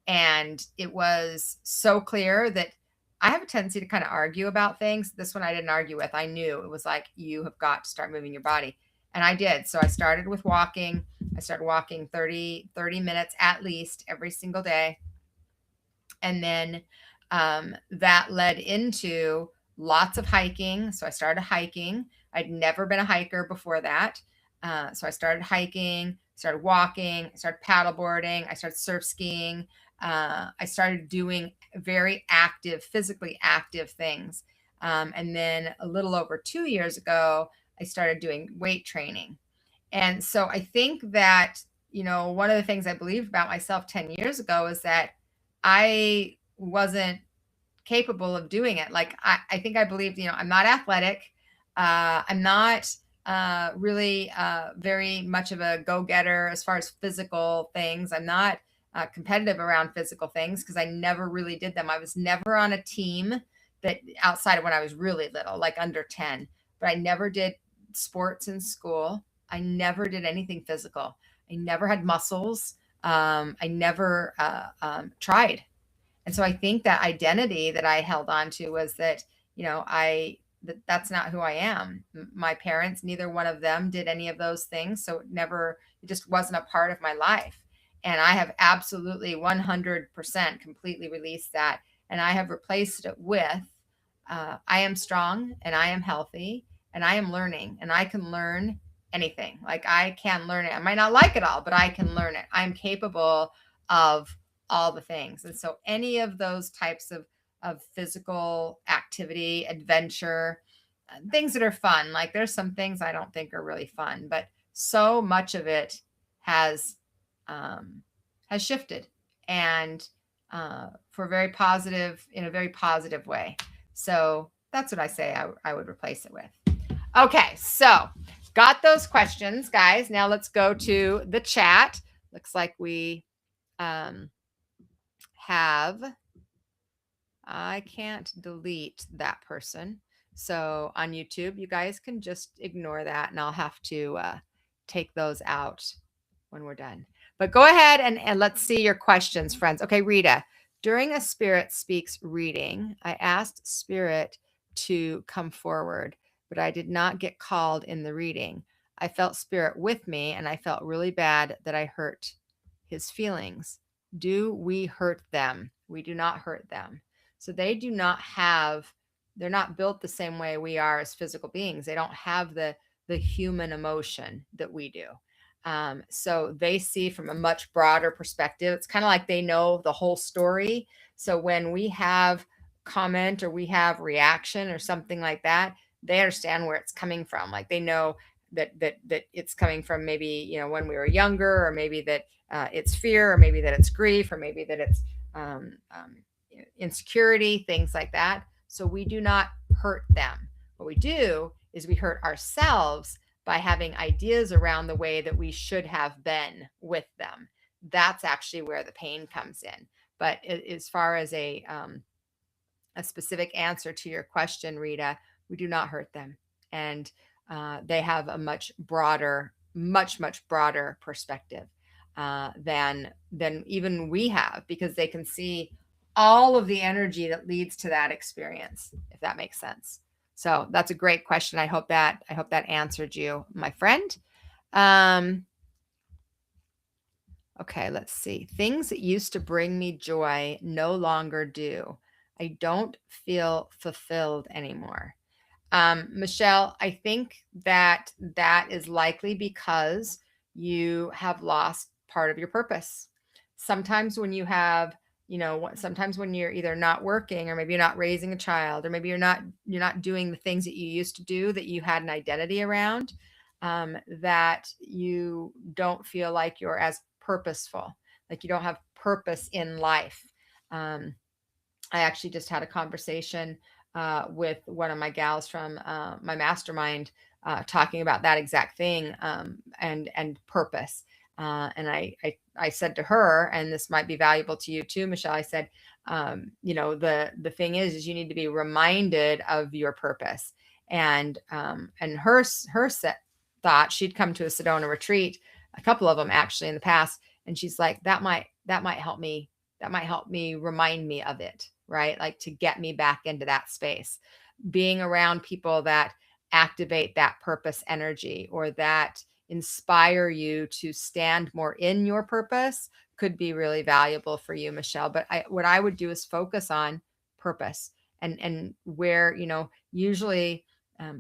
And it was so clear that I have a tendency to kind of argue about things. This one I didn't argue with. I knew it was like, you have got to start moving your body. And I did. So I started with walking. I started walking 30 minutes at least every single day. And then that led into lots of hiking. So I started hiking. I'd never been a hiker before that. So I started hiking, started walking, started paddleboarding, I started surf skiing. I started doing very active, physically active things. And then a little over 2 years ago, I started doing weight training. And so I think that, one of the things I believed about myself 10 years ago is that I wasn't capable of doing it. Like, I think I believed, I'm not athletic. I'm not really very much of a go-getter as far as physical things. I'm not competitive around physical things because I never really did them. I was never on a team that outside of when I was really little, like under 10, but I never did sports in school. I never did anything physical. I never had muscles. I never tried. And so I think that identity that I held on to was that, that's not who I am. My parents, neither one of them did any of those things. So it just wasn't a part of my life. And I have absolutely 100% completely released that. And I have replaced it with, I am strong and I am healthy and I am learning and I can learn anything. Like, I can learn it. I might not like it all, but I can learn it. I'm capable of all the things. And so any of those types of physical activity, adventure, things that are fun, like there's some things I don't think are really fun, but so much of it has shifted, and for in a very positive way. So that's what I say I would replace it with. Okay, so got those questions, guys. Now let's go to the chat. Looks like we I can't delete that person. So on YouTube, you guys can just ignore that, and I'll have to take those out when we're done. But go ahead and let's see your questions, friends. Okay, Rita, during a Spirit Speaks reading, I asked Spirit to come forward, but I did not get called in the reading. I felt Spirit with me, and I felt really bad that I hurt his feelings. Do we hurt them? We do not hurt them. So they're not built the same way we are as physical beings. They don't have the human emotion that we do. So they see from a much broader perspective. It's kind of like they know the whole story. So when we have comment or we have reaction or something like that, they understand where it's coming from. Like, they know that it's coming from maybe, when we were younger, or maybe that it's fear, or maybe that it's grief, or maybe that it's insecurity, things like that. So we do not hurt them. What we do is we hurt ourselves by having ideas around the way that we should have been with them. That's actually where the pain comes in. But as far as a specific answer to your question, Rita, we do not hurt them. And they have a much broader perspective than even we have, because they can see all of the energy that leads to that experience, if that makes sense. So that's a great question. I hope that answered you, my friend. Okay, let's see. Things that used to bring me joy no longer do. I don't feel fulfilled anymore. Michelle, I think that is likely because you have lost part of your purpose. Sometimes when you have, sometimes when you're either not working, or maybe you're not raising a child, or maybe you're not doing the things that you used to do that you had an identity around, that you don't feel like you're as purposeful, like you don't have purpose in life. I actually just had a conversation with one of my gals from my mastermind, talking about that exact thing, and purpose. And I said to her, and this might be valuable to you too, Michelle, I said, the thing is you need to be reminded of your purpose. And her thought, she'd come to a Sedona retreat, a couple of them actually in the past. And she's like, that might help me. That might help me remind me of it, right? Like, to get me back into that space, being around people that activate that purpose energy, or that inspire you to stand more in your purpose, could be really valuable for you, Michelle. But what I would do is focus on purpose, and where, usually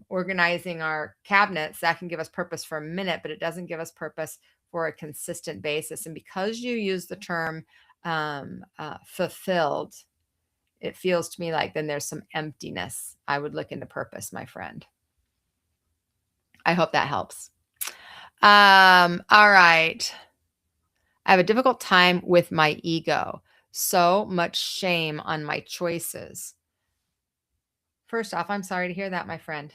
organizing our cabinets, that can give us purpose for a minute, but it doesn't give us purpose for a consistent basis. And because you use the term fulfilled, it feels to me like then there's some emptiness. I would look into purpose, my friend. I hope that helps. All right. I have a difficult time with my ego. So much shame on my choices. First off, I'm sorry to hear that, my friend.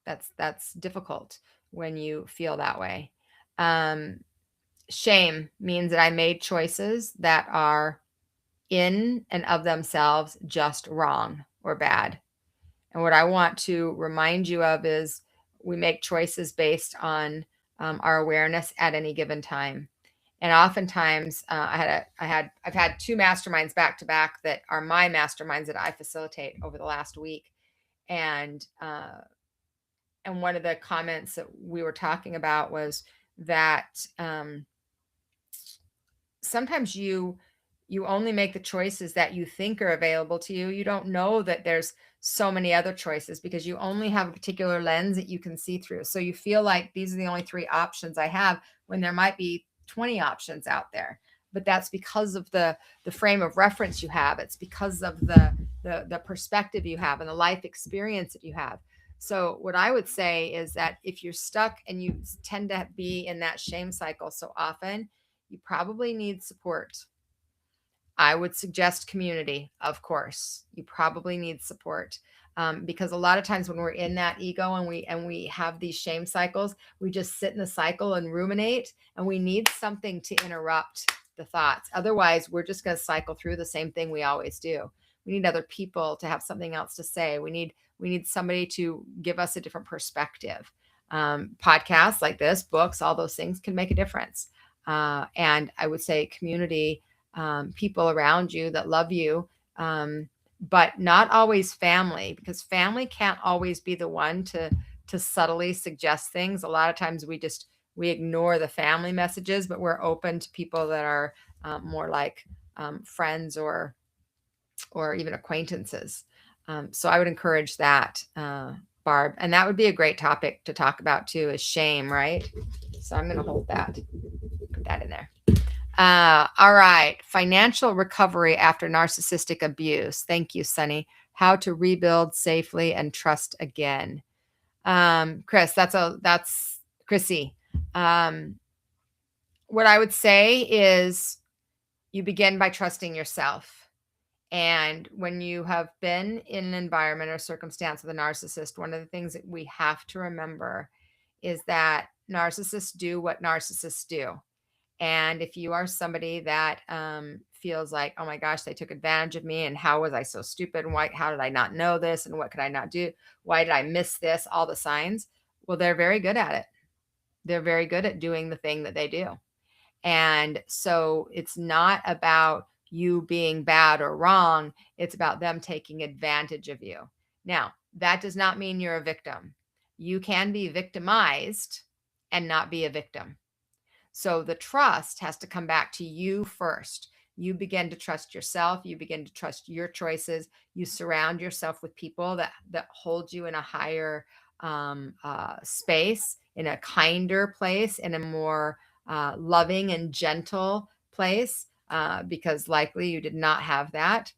That's difficult when you feel that way. Shame means that I made choices that are in and of themselves just wrong or bad. And what I want to remind you of is we make choices based on our awareness at any given time. And oftentimes, I've had two masterminds back to back that are my masterminds that I facilitate over the last week, and one of the comments that we were talking about was that sometimes you only make the choices that you think are available to you. You don't know that there's so many other choices because you only have a particular lens that you can see through. So you feel like these are the only 3 options I have when there might be 20 options out there. But that's because of the frame of reference you have. It's because of the perspective you have and the life experience that you have. So what I would say is that if you're stuck and you tend to be in that shame cycle so often, you probably need support. I would suggest community, of course. You probably need support because a lot of times when we're in that ego and we have these shame cycles, we just sit in the cycle and ruminate, and we need something to interrupt the thoughts. Otherwise, we're just going to cycle through the same thing we always do. We need other people to have something else to say. We need somebody to give us a different perspective. Podcasts like this, books, all those things can make a difference. And I would say community, people around you that love you, but not always family, because family can't always be the one to subtly suggest things. A lot of times we ignore the family messages, but we're open to people that are more like friends or even acquaintances. So I would encourage that, Barb, and that would be a great topic to talk about too, is shame, right? So I'm going to hold that, put that in there. All right. Financial recovery after narcissistic abuse. Thank you, Sunny. How to rebuild safely and trust again. Chris, that's Chrissy. What I would say is you begin by trusting yourself. And when you have been in an environment or circumstance with a narcissist, one of the things that we have to remember is that narcissists do what narcissists do. And if you are somebody that feels like, oh my gosh, they took advantage of me, and how was I so stupid? And how did I not know this? And what could I not do? Why did I miss this? All the signs. Well, they're very good at it. They're very good at doing the thing that they do. And so it's not about you being bad or wrong. It's about them taking advantage of you. Now, that does not mean you're a victim. You can be victimized and not be a victim. So the trust has to come back to you first. You begin to trust yourself. You begin to trust your choices. You surround yourself with people that hold you in a higher space, in a kinder place, in a more loving and gentle place, because likely you did not have that.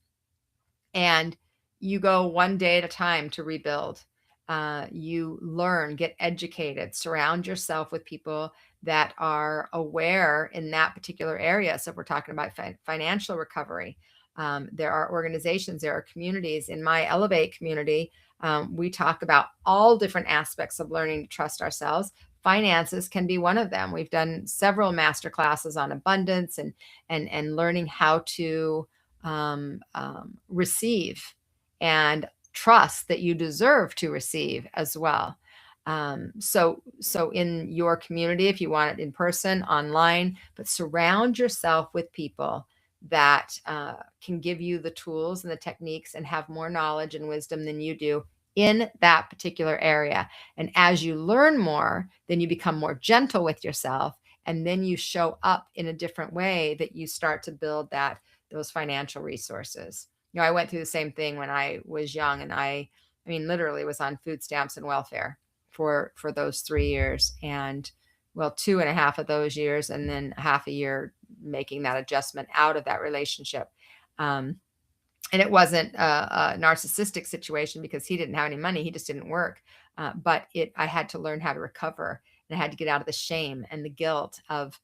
And you go one day at a time to rebuild. You learn, get educated, surround yourself with people that are aware in that particular area. So if we're talking about financial recovery, there are organizations, there are communities. In my Elevate community, we talk about all different aspects of learning to trust ourselves. Finances can be one of them. We've done several master classes on abundance and learning how to receive and trust that you deserve to receive as well. So in your community, if you want it in person, online, but surround yourself with people that can give you the tools and the techniques and have more knowledge and wisdom than you do in that particular area. And as you learn more, then you become more gentle with yourself, and then you show up in a different way that you start to build those financial resources. You know, I went through the same thing when I was young, and I mean, literally was on food stamps and welfare for those 3 years, and well, 2.5 of those years, and then half a year making that adjustment out of that relationship. And it wasn't a narcissistic situation because he didn't have any money. He just didn't work. But I had to learn how to recover, and I had to get out of the shame and the guilt of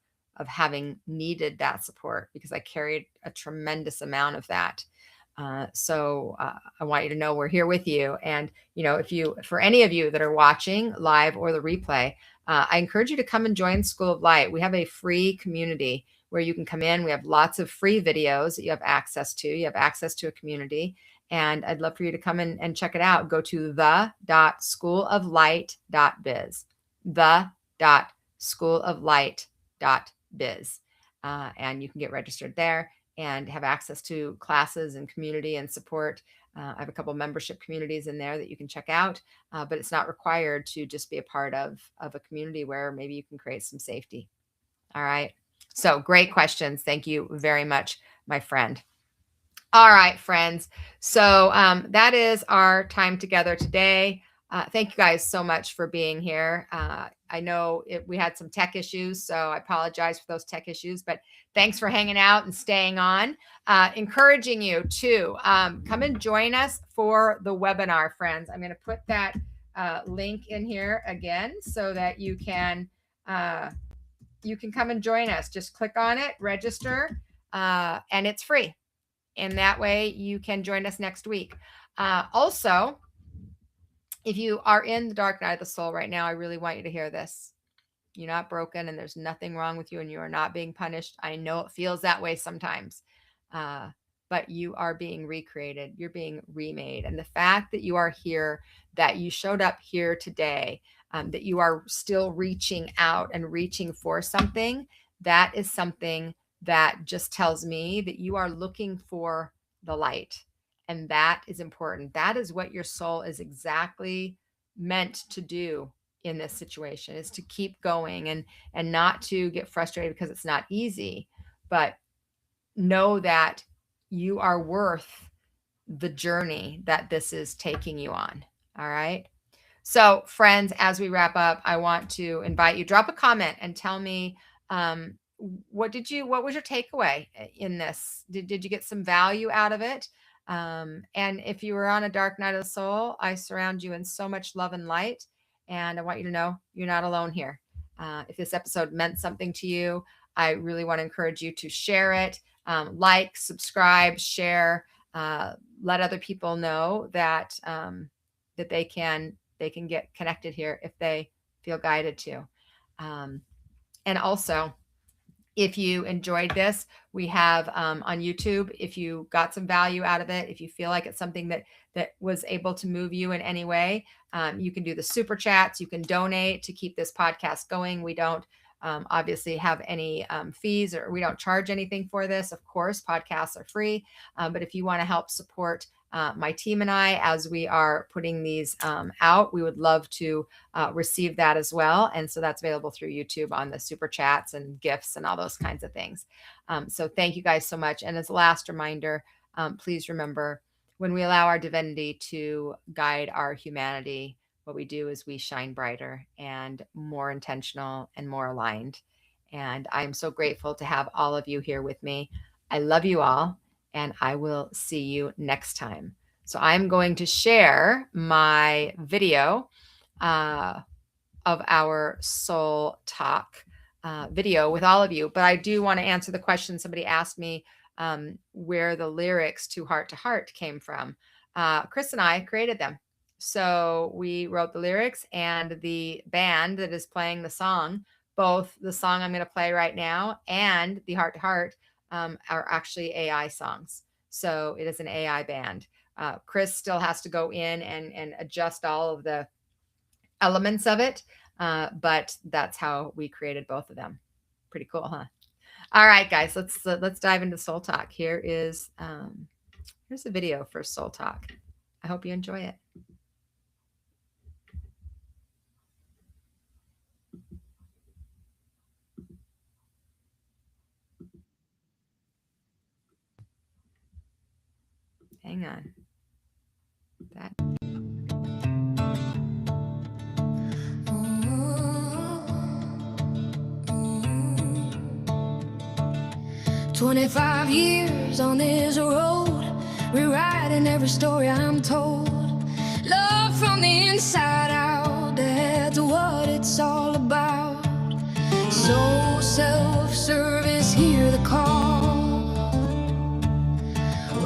having needed that support, because I carried a tremendous amount of that. So I want you to know we're here with you. And, for any of you that are watching live or the replay, I encourage you to come and join School of Light. We have a free community where you can come in. We have lots of free videos that you have access to. You have access to a community, and I'd love for you to come in and check it out. Go to the.schooloflight.biz, the.schooloflight.biz, and you can get registered there and have access to classes and community and support. I have a couple membership communities in there that you can check out, but it's not required to just be a part of a community where maybe you can create some safety. All right. So great questions. Thank you very much, my friend. All right, friends. So that is our time together today. Thank you guys so much for being here. I know we had some tech issues, so I apologize for those tech issues, but thanks for hanging out and staying on. Encouraging you to come and join us for the webinar, friends. I'm going to put that link in here again so that you can come and join us. Just click on it, register, and it's free. And that way you can join us next week. Also, if you are in the dark night of the soul right now, I really want you to hear this. You're not broken, and there's nothing wrong with you, and you are not being punished. I know it feels that way sometimes, but you are being recreated. You're being remade. And the fact that you are here, that you showed up here today, that you are still reaching out and reaching for something, that is something that just tells me that you are looking for the light. And that is important. That is what your soul is exactly meant to do in this situation, is to keep going and not to get frustrated because it's not easy, but know that you are worth the journey that this is taking you on. All right. So friends, as we wrap up, I want to invite you, drop a comment and tell me, what was your takeaway in this? Did you get some value out of it? And if you were on a dark night of the soul, I surround you in so much love and light. And I want you to know you're not alone here. If this episode meant something to you, I really want to encourage you to share it, like, subscribe, share, let other people know that, that they can get connected here if they feel guided to. And also, if you enjoyed this, we have on YouTube, if you got some value out of it, if you feel like it's something that was able to move you in any way, you can do the super chats. You can donate to keep this podcast going. We don't obviously have any fees, or we don't charge anything for this. Of course, podcasts are free. But if you want to help support my team and I, as we are putting these out, we would love to receive that as well. And so that's available through YouTube on the super chats and gifts and all those kinds of things. So thank you guys so much. And as a last reminder, please remember, when we allow our divinity to guide our humanity, what we do is we shine brighter and more intentional and more aligned. And I'm so grateful to have all of you here with me. I love you all, and I will see you next time. So I'm going to share my video of our SOLtalk video with all of you. But I do want to answer the question somebody asked me, where the lyrics to Heart came from. Chris and I created them. So we wrote the lyrics, and the band that is playing the song, both the song I'm going to play right now and the Heart are actually AI songs. So it is an AI band. Chris still has to go in and adjust all of the elements of it. But that's how we created both of them. Pretty cool, huh? All right, guys, let's dive into SOLtalk. Here's the video for SOLtalk. I hope you enjoy it. Hang on. That. 25 years on this road, rewriting every story I'm told. Love from the inside out, that's what it's all about. So self-service, hear the call.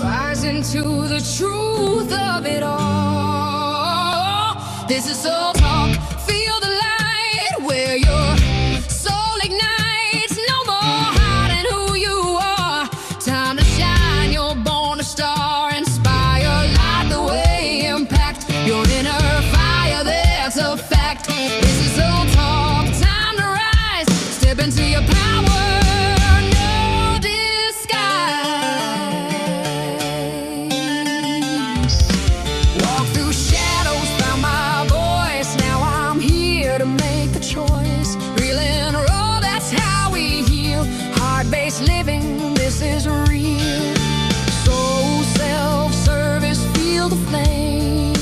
Rising to the truth of it all. This is Soul Talk. Feel the light where your soul ignites. No more hiding who you are. Time to shine. You're born a star. Inspire, light the way. Impact your inner fire. That's a fact. This is Soul Talk. Time to rise. Step into your power. No disguise. Walk through shadows, found my voice. Now I'm here to make the choice. Real and raw, that's how we heal. Heart-based living, this is real. Soul self-service, feel the flame.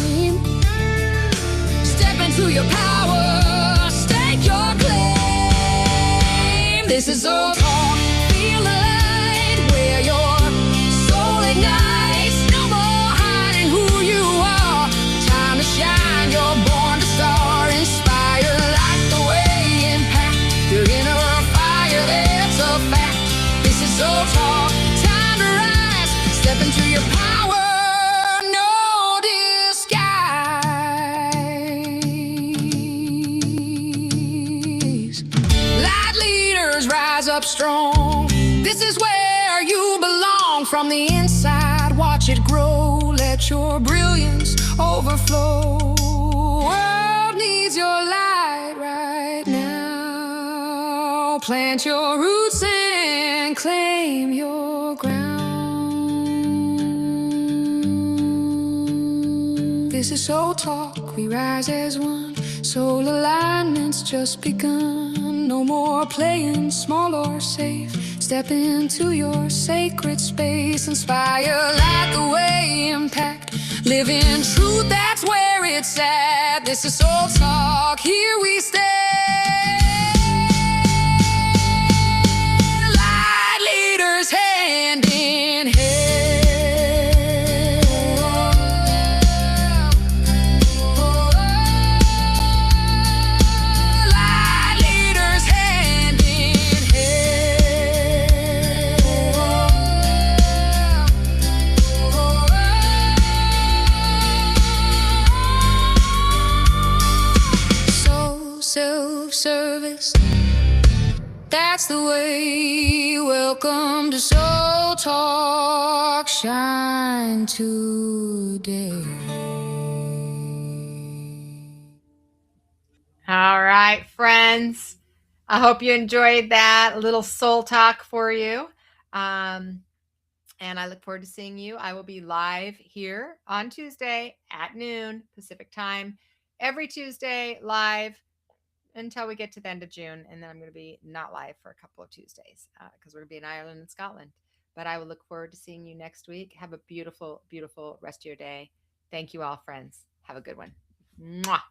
Step into your power, stake your claim. This is Soul Talk. Feel the light where your soul ignites. No more hiding who you are. Time to shine. You're born to star. Inspire, light the way. Impact your inner fire. That's a fact. This is Soul Talk. Time to rise. Step into your power. No disguise. Light leaders rise up strong. This is where you belong. From the inside, watch it grow. Let your brilliance overflow. World needs your light right now. Plant your roots and claim your ground. This is Soul Talk. We rise as one. Soul alignment's just begun. No more playing small or safe. Step into your sacred space. Inspire, light the way. Impact, live in truth. That's where it's at. This is Soul Talk. Here we stand. Light leaders, hand in hand. Light leaders, hand in hand. Soul self-service, that's the way. Welcome to Soul Talk. Shine today. All right, friends. I hope you enjoyed that little soul talk for you. And I look forward to seeing you. I will be live here on Tuesday at noon Pacific time. Every Tuesday live until we get to the end of June. And then I'm going to be not live for a couple of Tuesdays because we're going to be in Ireland and Scotland. But I will look forward to seeing you next week. Have a beautiful, beautiful rest of your day. Thank you all, friends. Have a good one. Mwah.